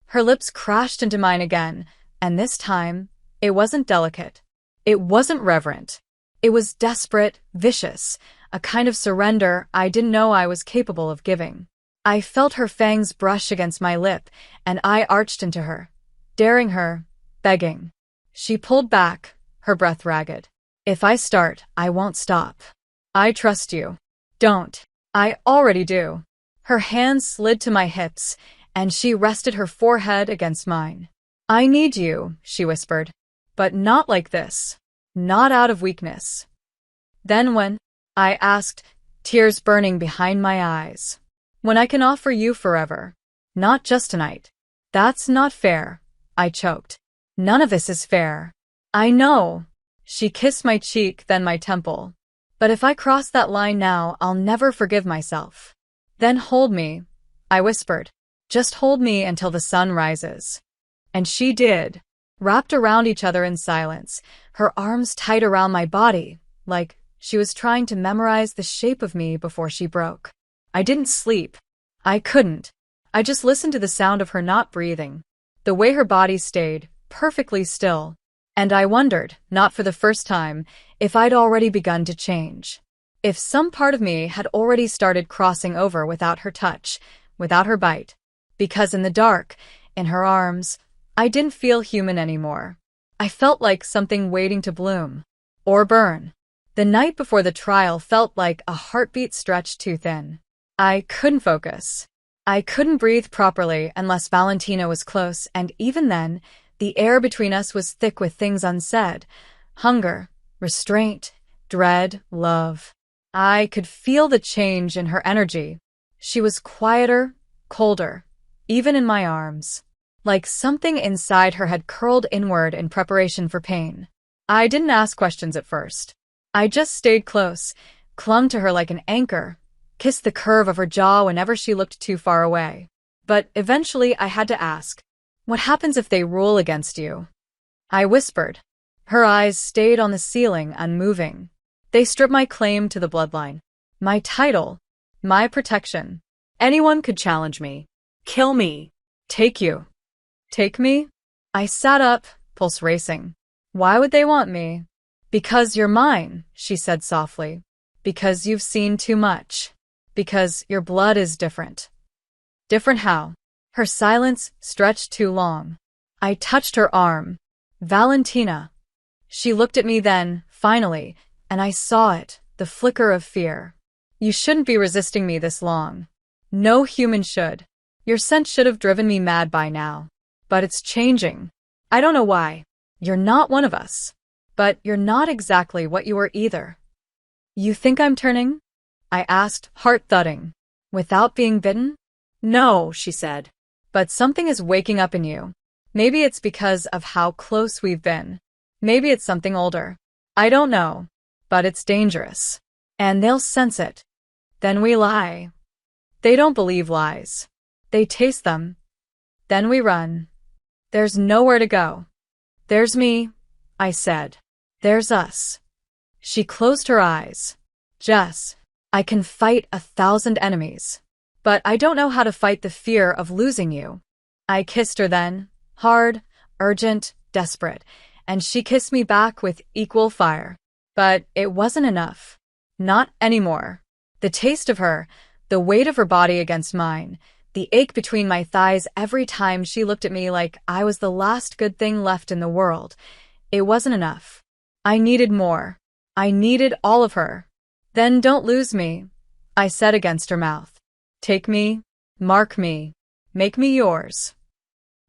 Her lips crashed into mine again, and this time, it wasn't delicate. It wasn't reverent. It was desperate, vicious, a kind of surrender I didn't know I was capable of giving. I felt her fangs brush against my lip, and I arched into her, daring her, begging. She pulled back, her breath ragged. If I start, I won't stop. I trust you. Don't. I already do. Her hands slid to my hips, and she rested her forehead against mine. I need you, she whispered. But not like this. Not out of weakness. Then when? I asked, tears burning behind my eyes. When I can offer you forever. Not just tonight. That's not fair, I choked. None of this is fair. I know. She kissed my cheek, then my temple. But if I cross that line now, I'll never forgive myself. Then hold me, I whispered. Just hold me until the sun rises. And she did, wrapped around each other in silence, her arms tight around my body, like she was trying to memorize the shape of me before she broke. I didn't sleep. I couldn't. I just listened to the sound of her not breathing, the way her body stayed perfectly still. And I wondered, not for the first time, if I'd already begun to change. If some part of me had already started crossing over without her touch, without her bite. Because in the dark, in her arms, I didn't feel human anymore. I felt like something waiting to bloom. Or burn. The night before the trial felt like a heartbeat stretched too thin. I couldn't focus. I couldn't breathe properly unless Valentina was close, and even then, the air between us was thick with things unsaid. Hunger, restraint, dread, love. I could feel the change in her energy. She was quieter, colder, even in my arms. Like something inside her had curled inward in preparation for pain. I didn't ask questions at first. I just stayed close, clung to her like an anchor, kissed the curve of her jaw whenever she looked too far away. But eventually I had to ask, what happens if they rule against you? I whispered. Her eyes stayed on the ceiling, unmoving. They stripped my claim to the bloodline. My title. My protection. Anyone could challenge me. Kill me. Take you. Take me? I sat up, pulse racing. Why would they want me? Because you're mine, she said softly. Because you've seen too much. Because your blood is different. Different how? Her silence stretched too long. I touched her arm. Valentina. She looked at me then, finally, and I saw it, the flicker of fear. You shouldn't be resisting me this long. No human should. Your scent should have driven me mad by now. But it's changing. I don't know why. You're not one of us. But you're not exactly what you were either. You think I'm turning? I asked, heart thudding. Without being bitten? No, she said. But something is waking up in you. Maybe it's because of how close we've been. Maybe it's something older. I don't know. But it's dangerous. And they'll sense it. Then we lie. They don't believe lies. They taste them. Then we run. There's nowhere to go. There's me, I said. There's us. She closed her eyes. Jess, I can fight 1,000 enemies. But I don't know how to fight the fear of losing you. I kissed her then, hard, urgent, desperate, and she kissed me back with equal fire. But it wasn't enough. Not anymore. The taste of her, the weight of her body against mine, the ache between my thighs every time she looked at me like I was the last good thing left in the world. It wasn't enough. I needed more. I needed all of her. Then don't lose me, I said against her mouth. Take me, mark me, make me yours.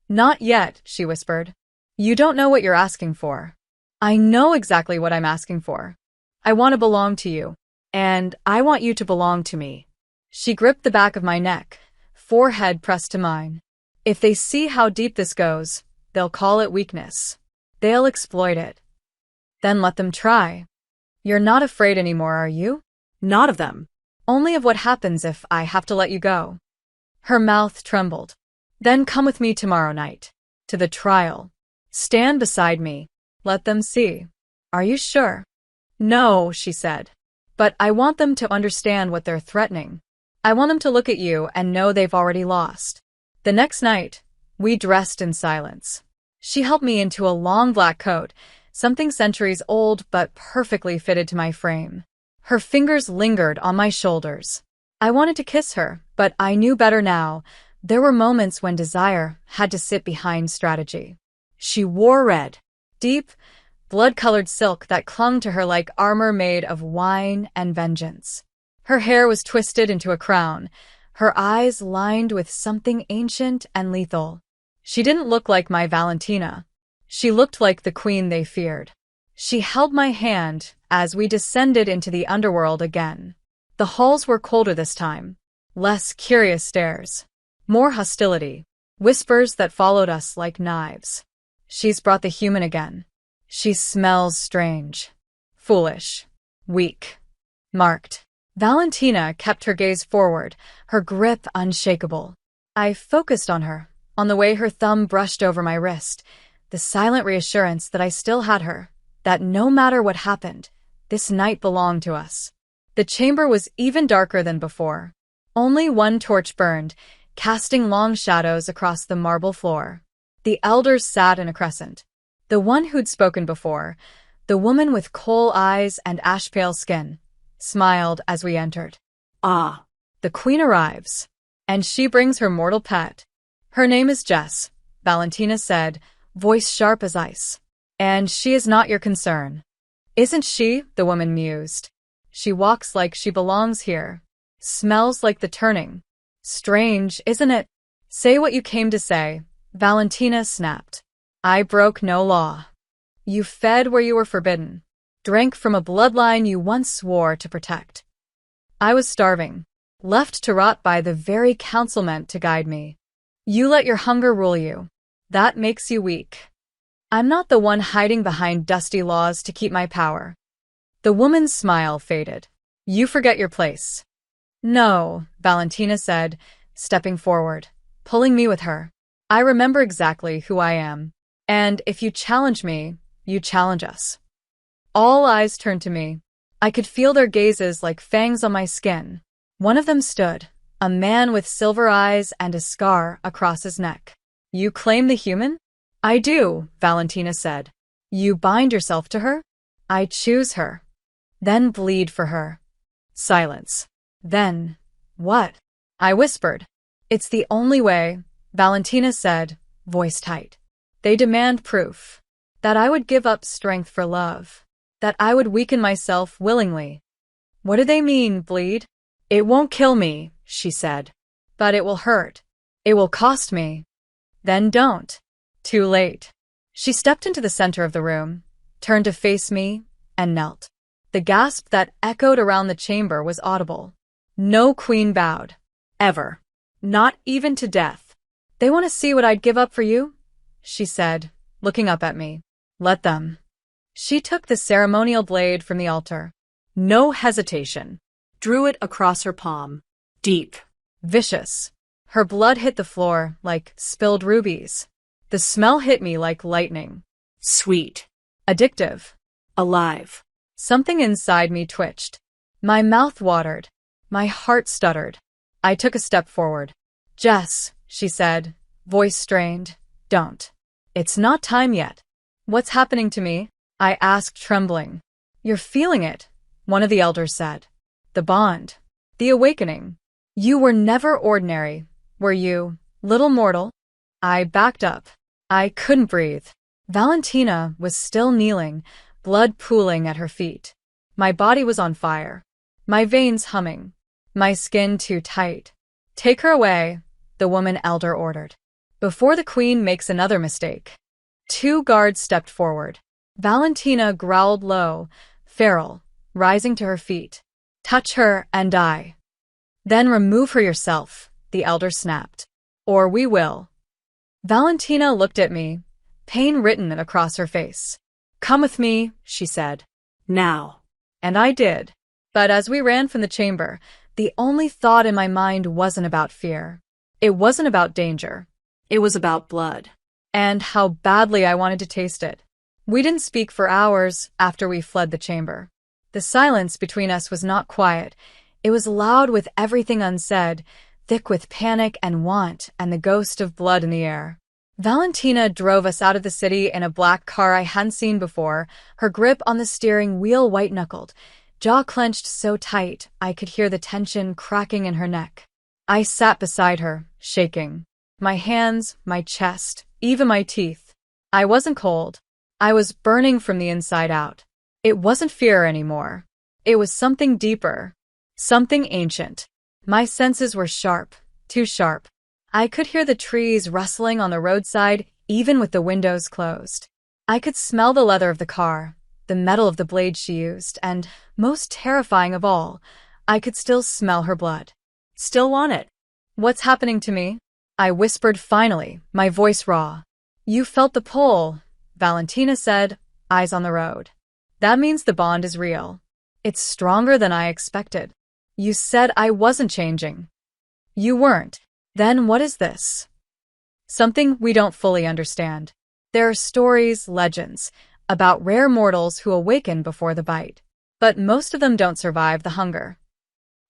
Not yet, she whispered. You don't know what you're asking for. I know exactly what I'm asking for. I want to belong to you, and I want you to belong to me. She gripped the back of my neck, forehead pressed to mine. If they see how deep this goes, they'll call it weakness. They'll exploit it. Then let them try. You're not afraid anymore, are you? Not of them. Only of what happens if I have to let you go. Her mouth trembled. Then come with me tomorrow night. To the trial. Stand beside me. Let them see. Are you sure? No, she said. But I want them to understand what they're threatening. I want them to look at you and know they've already lost. The next night, we dressed in silence. She helped me into a long black coat, something centuries old but perfectly fitted to my frame. Her fingers lingered on my shoulders. I wanted to kiss her, but I knew better now. There were moments when desire had to sit behind strategy. She wore red, deep, blood-colored silk that clung to her like armor made of wine and vengeance. Her hair was twisted into a crown, her eyes lined with something ancient and lethal. She didn't look like my Valentina. She looked like the queen they feared. She held my hand as we descended into the underworld again. The halls were colder this time, less curious stares, more hostility, whispers that followed us like knives. She's brought the human again. She smells strange, foolish, weak, marked. Valentina kept her gaze forward, her grip unshakable. I focused on her, on the way her thumb brushed over my wrist, the silent reassurance that I still had her, that no matter what happened, this night belonged to us. The chamber was even darker than before. Only one torch burned, casting long shadows across the marble floor. The elders sat in a crescent. The one who'd spoken before, the woman with coal eyes and ash-pale skin, smiled as we entered. Ah, the queen arrives, and she brings her mortal pet. Her name is Jess, Valentina said, voice sharp as ice. And she is not your concern. Isn't she? The woman mused. She walks like she belongs here. Smells like the turning. Strange, isn't it? Say what you came to say, Valentina snapped. I broke no law. You fed where you were forbidden. Drank from a bloodline you once swore to protect. I was starving, left to rot by the very council meant to guide me. You let your hunger rule you. That makes you weak. I'm not the one hiding behind dusty laws to keep my power. The woman's smile faded. You forget your place. No, Valentina said, stepping forward, pulling me with her. I remember exactly who I am. And if you challenge me, you challenge us. All eyes turned to me. I could feel their gazes like fangs on my skin. One of them stood, a man with silver eyes and a scar across his neck. You claim the human? I do, Valentina said. You bind yourself to her? I choose her. Then bleed for her. Silence. Then, what? I whispered. It's the only way, Valentina said, voice tight. They demand proof. That I would give up strength for love. That I would weaken myself willingly. What do they mean, bleed? It won't kill me, she said. But it will hurt. It will cost me. Then don't. Too late. She stepped into the center of the room, turned to face me, and knelt. The gasp that echoed around the chamber was audible. No queen bowed. Ever. Not even to death. They want to see what I'd give up for you? She said, looking up at me. Let them. She took the ceremonial blade from the altar. No hesitation. Drew it across her palm. Deep. Vicious. Her blood hit the floor like spilled rubies. The smell hit me like lightning. Sweet. Addictive. Alive. Something inside me twitched. My mouth watered. My heart stuttered. I took a step forward. Jess, she said, voice strained. Don't. It's not time yet. What's happening to me? I asked, trembling. You're feeling it, one of the elders said. The bond. The awakening. You were never ordinary, were you, little mortal? I backed up. I couldn't breathe. Valentina was still kneeling, blood pooling at her feet. My body was on fire. my veins humming, my skin too tight. Take her away, the woman elder ordered, before the queen makes another mistake. 2 guards stepped forward. Valentina growled low, feral, rising to her feet. Touch her and die. Then remove her yourself, the elder snapped. Or we will. Valentina looked at me, pain written across her face. Come with me, she said. Now. And I did. But as we ran from the chamber, the only thought in my mind wasn't about fear. It wasn't about danger. It was about blood. And how badly I wanted to taste it. We didn't speak for hours after we fled the chamber. The silence between us was not quiet. It was loud with everything unsaid, thick with panic and want and the ghost of blood in the air. Valentina drove us out of the city in a black car I hadn't seen before, her grip on the steering wheel white-knuckled, jaw clenched so tight I could hear the tension cracking in her neck. I sat beside her, shaking. My hands, my chest, even my teeth. I wasn't cold. I was burning from the inside out. It wasn't fear anymore. It was something deeper. Something ancient. My senses were sharp, too sharp. I could hear the trees rustling on the roadside, even with the windows closed. I could smell the leather of the car, the metal of the blade she used, and, most terrifying of all, I could still smell her blood. Still want it. What's happening to me? I whispered finally, my voice raw. You felt the pull, Valentina said, eyes on the road. That means the bond is real. It's stronger than I expected. You said I wasn't changing. You weren't. Then what is this? Something we don't fully understand. There are stories, legends, about rare mortals who awaken before the bite. But most of them don't survive the hunger.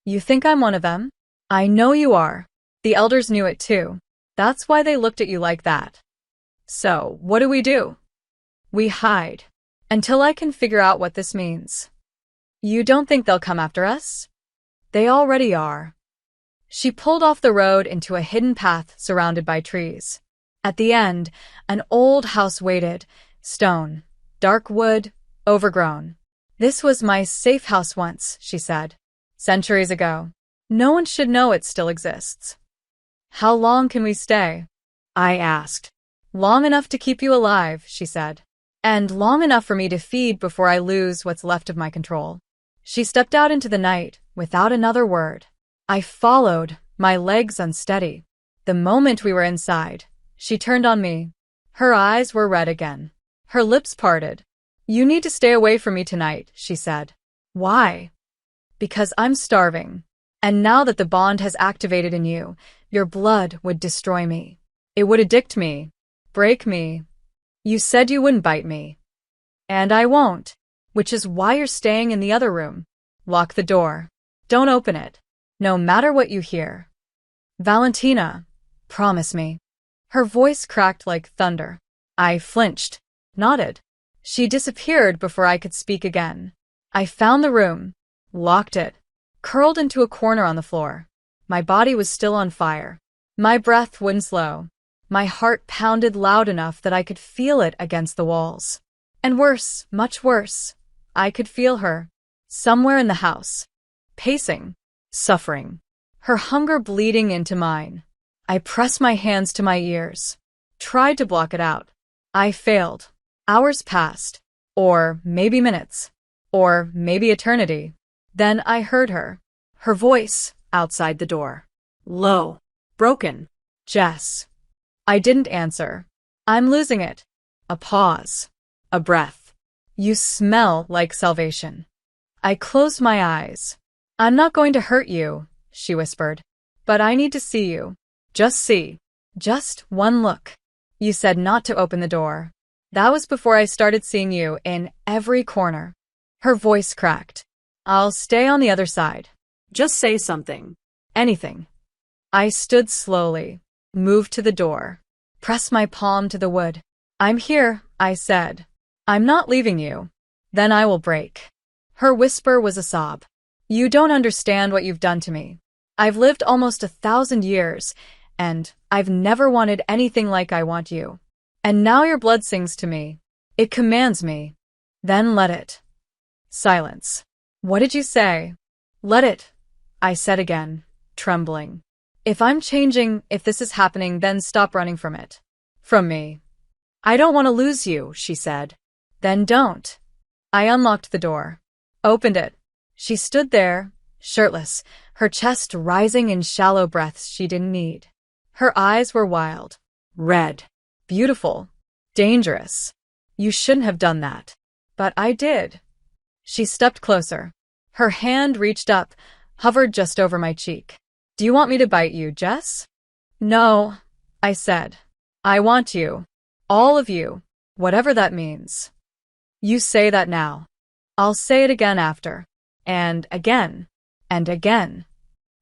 You think I'm one of them? I know you are. The elders knew it too. That's why they looked at you like that. So, what do? We hide. Until I can figure out what this means. You don't think they'll come after us? They already are. She pulled off the road into a hidden path surrounded by trees. At the end, an old house waited, stone, dark wood, overgrown. This was my safe house once, she said. Centuries ago. No one should know it still exists. How long can we stay? I asked. Long enough to keep you alive, she said. And long enough for me to feed before I lose what's left of my control. She stepped out into the night without another word. I followed, my legs unsteady. The moment we were inside, she turned on me. Her eyes were red again. Her lips parted. You need to stay away from me tonight, she said. Why? Because I'm starving. And now that the bond has activated in you, your blood would destroy me. It would addict me, break me. You said you wouldn't bite me. And I won't, which is why you're staying in the other room. Lock the door. Don't open it. No matter what you hear. Valentina, promise me. Her voice cracked like thunder. I flinched, nodded. She disappeared before I could speak again. I found the room, locked it, curled into a corner on the floor. My body was still on fire. My breath wouldn't slow. My heart pounded loud enough that I could feel it against the walls. And worse, much worse, I could feel her, somewhere in the house, pacing, suffering, her hunger bleeding into mine. I pressed my hands to my ears, tried to block it out. I failed. Hours passed, or maybe minutes, or maybe eternity. Then I heard her voice outside the door. Low, broken. Jess. I didn't answer. I'm losing it. A pause. A breath. You smell like salvation. I closed my eyes. I'm not going to hurt you, she whispered. But I need to see you. Just see. Just one look. You said not to open the door. That was before I started seeing you in every corner. Her voice cracked. I'll stay on the other side. Just say something. Anything. I stood slowly, moved to the door, pressed my palm to the wood. I'm here, I said. I'm not leaving you. Then I will break. Her whisper was a sob. You don't understand what you've done to me. I've lived almost 1,000 years, and I've never wanted anything like I want you. And now your blood sings to me. It commands me. Then let it. Silence. What did you say? Let it, I said again, trembling. If I'm changing, if this is happening, then stop running from it. From me. I don't want to lose you, she said. Then don't. I unlocked the door. Opened it. She stood there, shirtless, her chest rising in shallow breaths she didn't need. Her eyes were wild, red, beautiful, dangerous. You shouldn't have done that. But I did. She stepped closer. Her hand reached up, hovered just over my cheek. Do you want me to bite you, Jess? No, I said. I want you. All of you. Whatever that means. You say that now. I'll say it again after. And again. And again.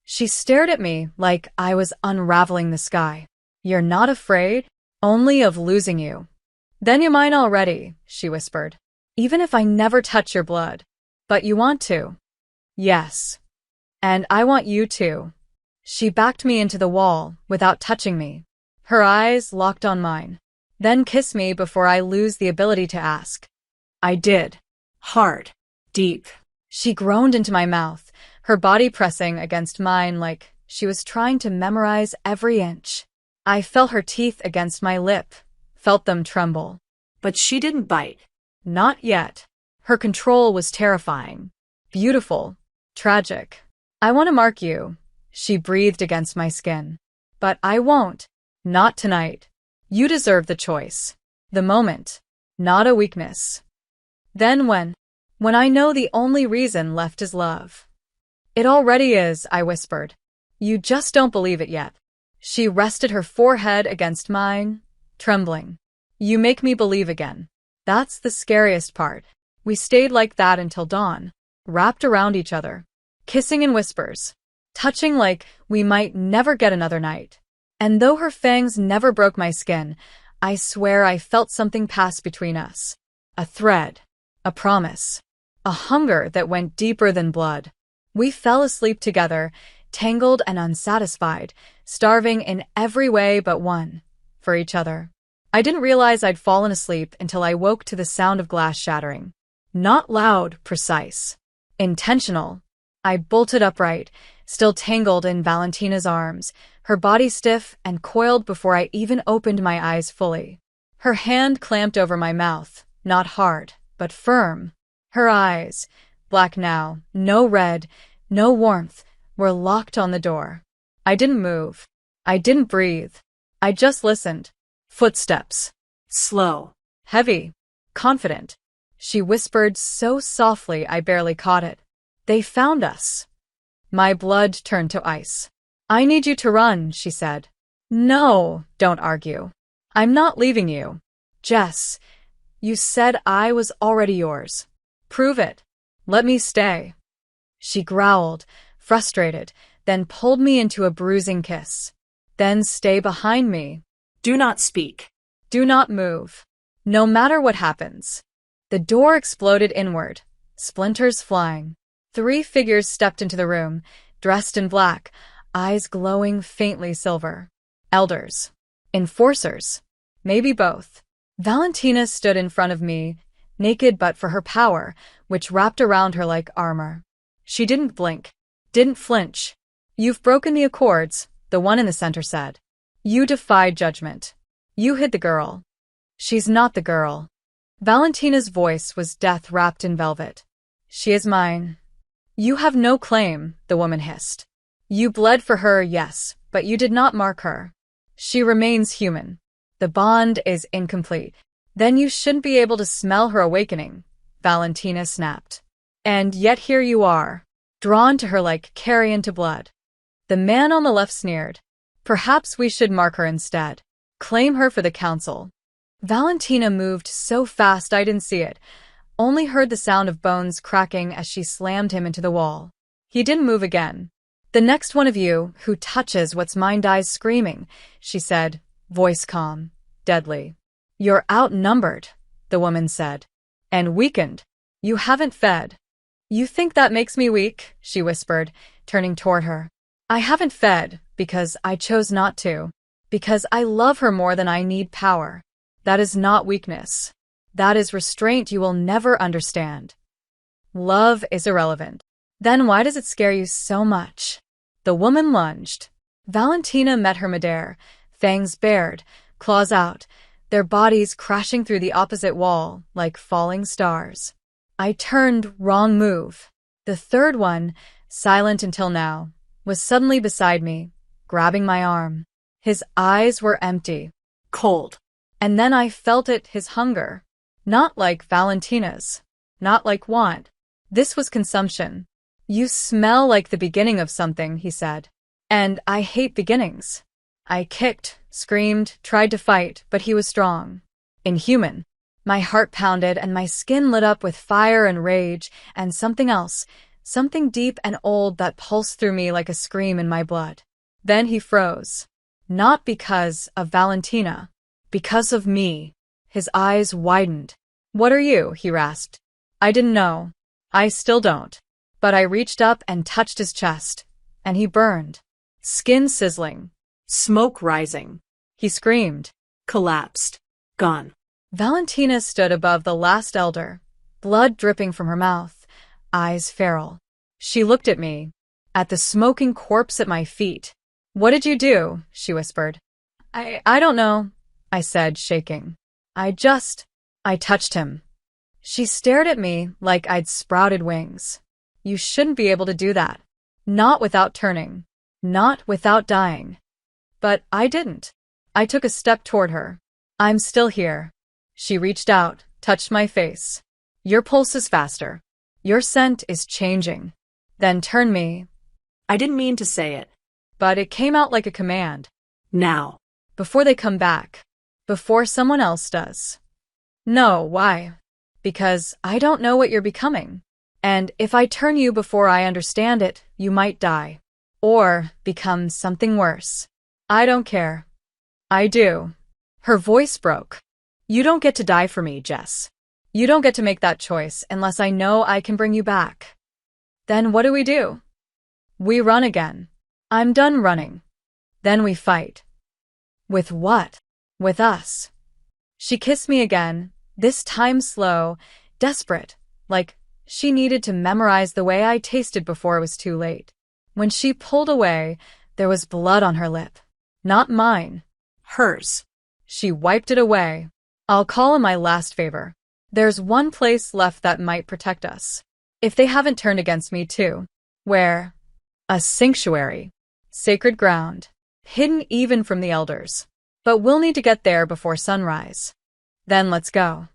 She stared at me like I was unraveling the sky. You're not afraid? Only of losing you. Then you're mine already, she whispered. Even if I never touch your blood. But you want to. Yes. And I want you to. She backed me into the wall without touching me. Her eyes locked on mine. Then kissed me before I lose the ability to ask. I did. Hard. Deep. She groaned into my mouth, her body pressing against mine like she was trying to memorize every inch. I felt her teeth against my lip, felt them tremble. But she didn't bite. Not yet. Her control was terrifying. Beautiful. Tragic. I want to mark you, she breathed against my skin. But I won't. Not tonight. You deserve the choice. The moment. Not a weakness. Then when I know the only reason left is love. It already is, I whispered. You just don't believe it yet. She rested her forehead against mine, trembling. You make me believe again. That's the scariest part. We stayed like that until dawn, wrapped around each other, kissing in whispers, touching like we might never get another night. And though her fangs never broke my skin, I swear I felt something pass between us. A thread, a promise, a hunger that went deeper than blood. We fell asleep together, tangled and unsatisfied, starving in every way but one, for each other. I didn't realize I'd fallen asleep until I woke to the sound of glass shattering. Not loud, precise. Intentional. I bolted upright, still tangled in Valentina's arms, her body stiff and coiled before I even opened my eyes fully. Her hand clamped over my mouth, not hard, but firm. Her eyes, black now, no red, no warmth, were locked on the door. I didn't move. I didn't breathe. I just listened. Footsteps. Slow. Heavy. Confident. She whispered so softly I barely caught it. They found us. My blood turned to ice. I need you to run, she said. No, don't argue. I'm not leaving you. Jess, you said I was already yours. Prove it. Let me stay. She growled, frustrated, then pulled me into a bruising kiss. Then stay behind me. Do not speak. Do not move. No matter what happens. The door exploded inward, splinters flying. 3 figures stepped into the room, dressed in black, eyes glowing faintly silver. Elders. Enforcers. Maybe both. Valentina stood in front of me, naked but for her power, which wrapped around her like armor. She didn't blink, didn't flinch. You've broken the accords, the one in the center said. You defied judgment. You hid the girl. She's not the girl. Valentina's voice was death wrapped in velvet. She is mine. You have no claim, the woman hissed. You bled for her, yes, but you did not mark her. She remains human. The bond is incomplete. Then you shouldn't be able to smell her awakening, Valentina snapped. And yet here you are, drawn to her like carrion to blood. The man on the left sneered. Perhaps we should mark her instead. Claim her for the council. Valentina moved so fast I didn't see it, only heard the sound of bones cracking as she slammed him into the wall. He didn't move again. The next one of you who touches what's mine dies screaming, she said, voice calm, deadly. You're outnumbered, the woman said. And weakened. You haven't fed. You think that makes me weak, she whispered, turning toward her. I haven't fed, because I chose not to. Because I love her more than I need power. That is not weakness. That is restraint you will never understand. Love is irrelevant. Then why does it scare you so much? The woman lunged. Valentina met her midair, fangs bared, claws out, their bodies crashing through the opposite wall like falling stars. I turned, wrong move. The third one, silent until now, was suddenly beside me, grabbing my arm. His eyes were empty. Cold. And then I felt it, his hunger. Not like Valentina's. Not like want. This was consumption. You smell like the beginning of something, he said. And I hate beginnings. I kicked, screamed, tried to fight, but he was strong. Inhuman. My heart pounded and my skin lit up with fire and rage and something else, something deep and old that pulsed through me like a scream in my blood. Then he froze. Not because of Valentina. Because of me. His eyes widened. What are you? He rasped. I didn't know. I still don't. But I reached up and touched his chest, and he burned. Skin sizzling. Smoke rising. He screamed. Collapsed. Gone. Valentina stood above the last elder, blood dripping from her mouth, eyes feral. She looked at me, at the smoking corpse at my feet. What did you do? She whispered. I don't know, I said, shaking. I touched him. She stared at me like I'd sprouted wings. You shouldn't be able to do that. Not without turning. Not without dying. But I didn't. I took a step toward her. I'm still here. She reached out, touched my face. Your pulse is faster. Your scent is changing. Then turned me. I didn't mean to say it. But it came out like a command. Now. Before they come back. Before someone else does. No, why? Because I don't know what you're becoming. And if I turn you before I understand it, you might die. Or become something worse. I don't care. I do. Her voice broke. You don't get to die for me, Jess. You don't get to make that choice unless I know I can bring you back. Then what do? We run again. I'm done running. Then we fight. With what? With us. She kissed me again, this time slow, desperate, like she needed to memorize the way I tasted before it was too late. When she pulled away, there was blood on her lip. Not mine. Hers. She wiped it away. I'll call in my last favor. There's one place left that might protect us. If they haven't turned against me too. Where? A sanctuary. Sacred ground. Hidden even from the elders. But we'll need to get there before sunrise. Then let's go.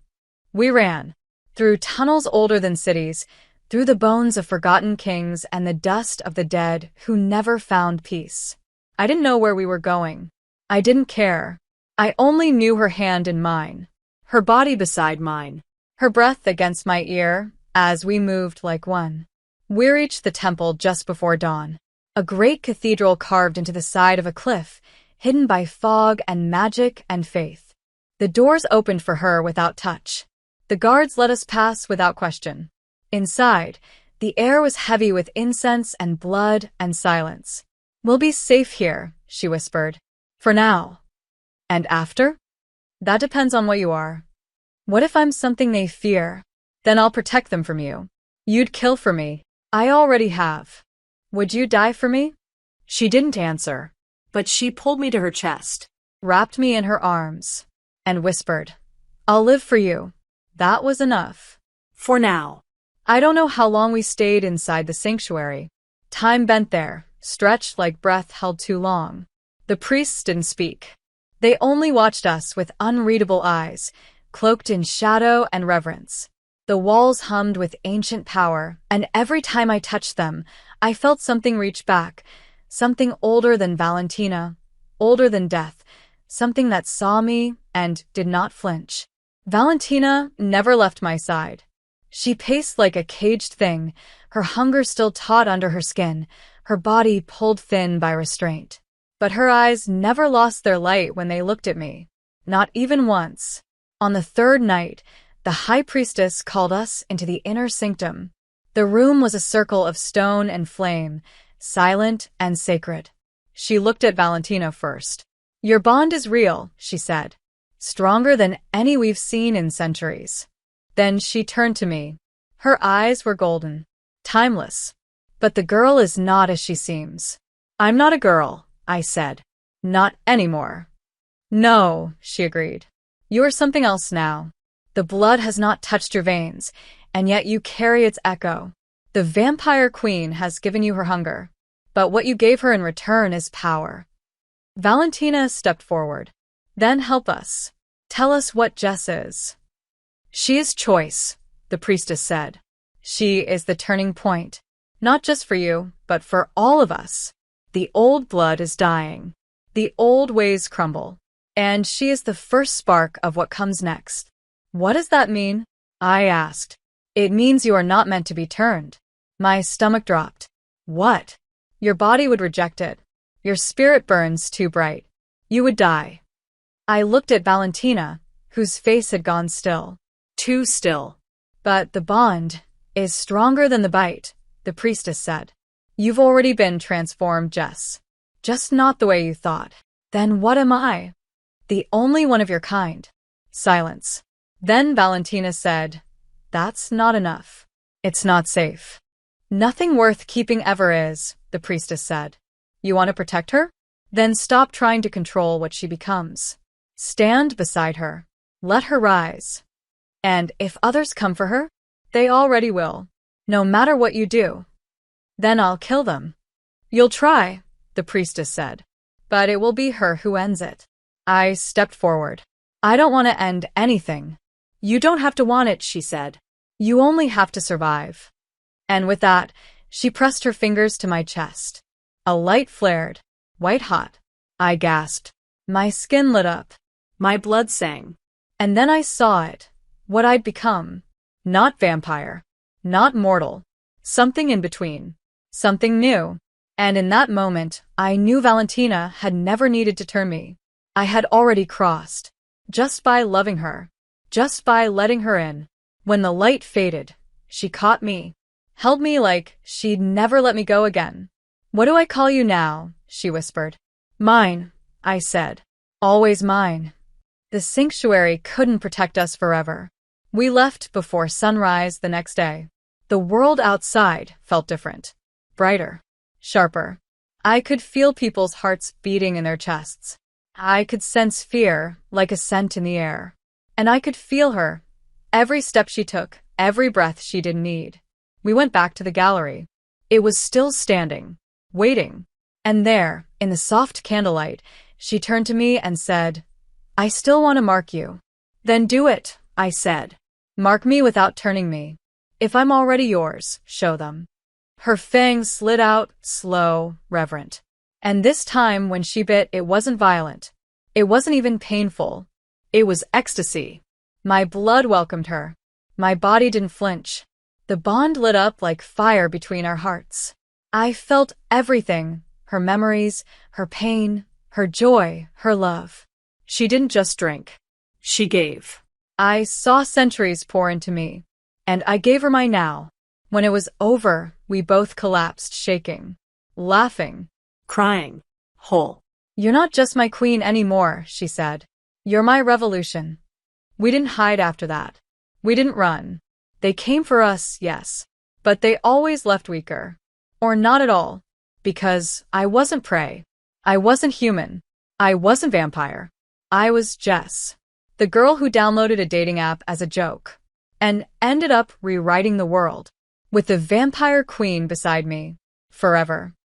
We ran. Through tunnels older than cities, through the bones of forgotten kings and the dust of the dead who never found peace. I didn't know where we were going. I didn't care. I only knew her hand in mine, her body beside mine, her breath against my ear as we moved like one. We reached the temple just before dawn, a great cathedral carved into the side of a cliff, hidden by fog and magic and faith. The doors opened for her without touch. The guards let us pass without question. Inside, the air was heavy with incense and blood and silence. We'll be safe here, she whispered. For now. And after? That depends on what you are. What if I'm something they fear? Then I'll protect them from you. You'd kill for me. I already have. Would you die for me? She didn't answer. But she pulled me to her chest, wrapped me in her arms, and whispered, I'll live for you. That was enough. For now. I don't know how long we stayed inside the sanctuary. Time bent there, stretched like breath held too long. The priests didn't speak. They only watched us with unreadable eyes, cloaked in shadow and reverence. The walls hummed with ancient power, and every time I touched them, I felt something reach back, something older than Valentina, older than death, something that saw me and did not flinch. Valentina never left my side. She paced like a caged thing, her hunger still taut under her skin, her body pulled thin by restraint. But her eyes never lost their light when they looked at me. Not even once. On the third night, the high priestess called us into the inner sanctum. The room was a circle of stone and flame, silent and sacred. She looked at Valentina first. Your bond is real, she said. Stronger than any we've seen in centuries. Then she turned to me. Her eyes were golden. Timeless. But the girl is not as she seems. I'm not a girl, I said. Not anymore. No, she agreed. You are something else now. The blood has not touched your veins, and yet you carry its echo. The vampire queen has given you her hunger, but what you gave her in return is power. Valentina stepped forward. Then help us. Tell us what Jess is. She is choice, the priestess said. She is the turning point, not just for you, but for all of us. The old blood is dying. The old ways crumble. And she is the first spark of what comes next. What does that mean? I asked. It means you are not meant to be turned. My stomach dropped. What? Your body would reject it. Your spirit burns too bright. You would die. I looked at Valentina, whose face had gone still. Too still. But the bond is stronger than the bite, the priestess said. You've already been transformed, Jess. Just not the way you thought. Then what am I? The only one of your kind. Silence. Then Valentina said, That's not enough. It's not safe. Nothing worth keeping ever is, the priestess said. You want to protect her? Then stop trying to control what she becomes. Stand beside her. Let her rise. And if others come for her, they already will, no matter what you do. Then I'll kill them. You'll try, the priestess said, but it will be her who ends it. I stepped forward. I don't want to end anything. You don't have to want it, she said. You only have to survive. And with that, she pressed her fingers to my chest. A light flared, white hot. I gasped. My skin lit up. My blood sang. And then I saw it, what I'd become. Not vampire. Not mortal. Something in between. Something new. And in that moment, I knew Valentina had never needed to turn me. I had already crossed. Just by loving her. Just by letting her in. When the light faded, she caught me. Held me like she'd never let me go again. What do I call you now? She whispered. Mine, I said. Always mine. The sanctuary couldn't protect us forever. We left before sunrise the next day. The world outside felt different. Brighter. Sharper. I could feel people's hearts beating in their chests. I could sense fear like a scent in the air. And I could feel her. Every step she took, every breath she didn't need. We went back to the gallery. It was still standing, waiting. And there, in the soft candlelight, she turned to me and said, I still want to mark you. Then do it, I said. Mark me without turning me. If I'm already yours, show them. Her fangs slid out, slow, reverent. And this time when she bit, it wasn't violent. It wasn't even painful. It was ecstasy. My blood welcomed her. My body didn't flinch. The bond lit up like fire between our hearts. I felt everything, her memories, her pain, her joy, her love. She didn't just drink. She gave. I saw centuries pour into me, and I gave her my now. When it was over, we both collapsed, shaking, laughing, crying, whole. You're not just my queen anymore, she said. You're my revolution. We didn't hide after that. We didn't run. They came for us, yes, but they always left weaker. Or not at all, because I wasn't prey. I wasn't human. I wasn't vampire. I was Jess, the girl who downloaded a dating app as a joke, and ended up rewriting the world, with the vampire queen beside me, forever.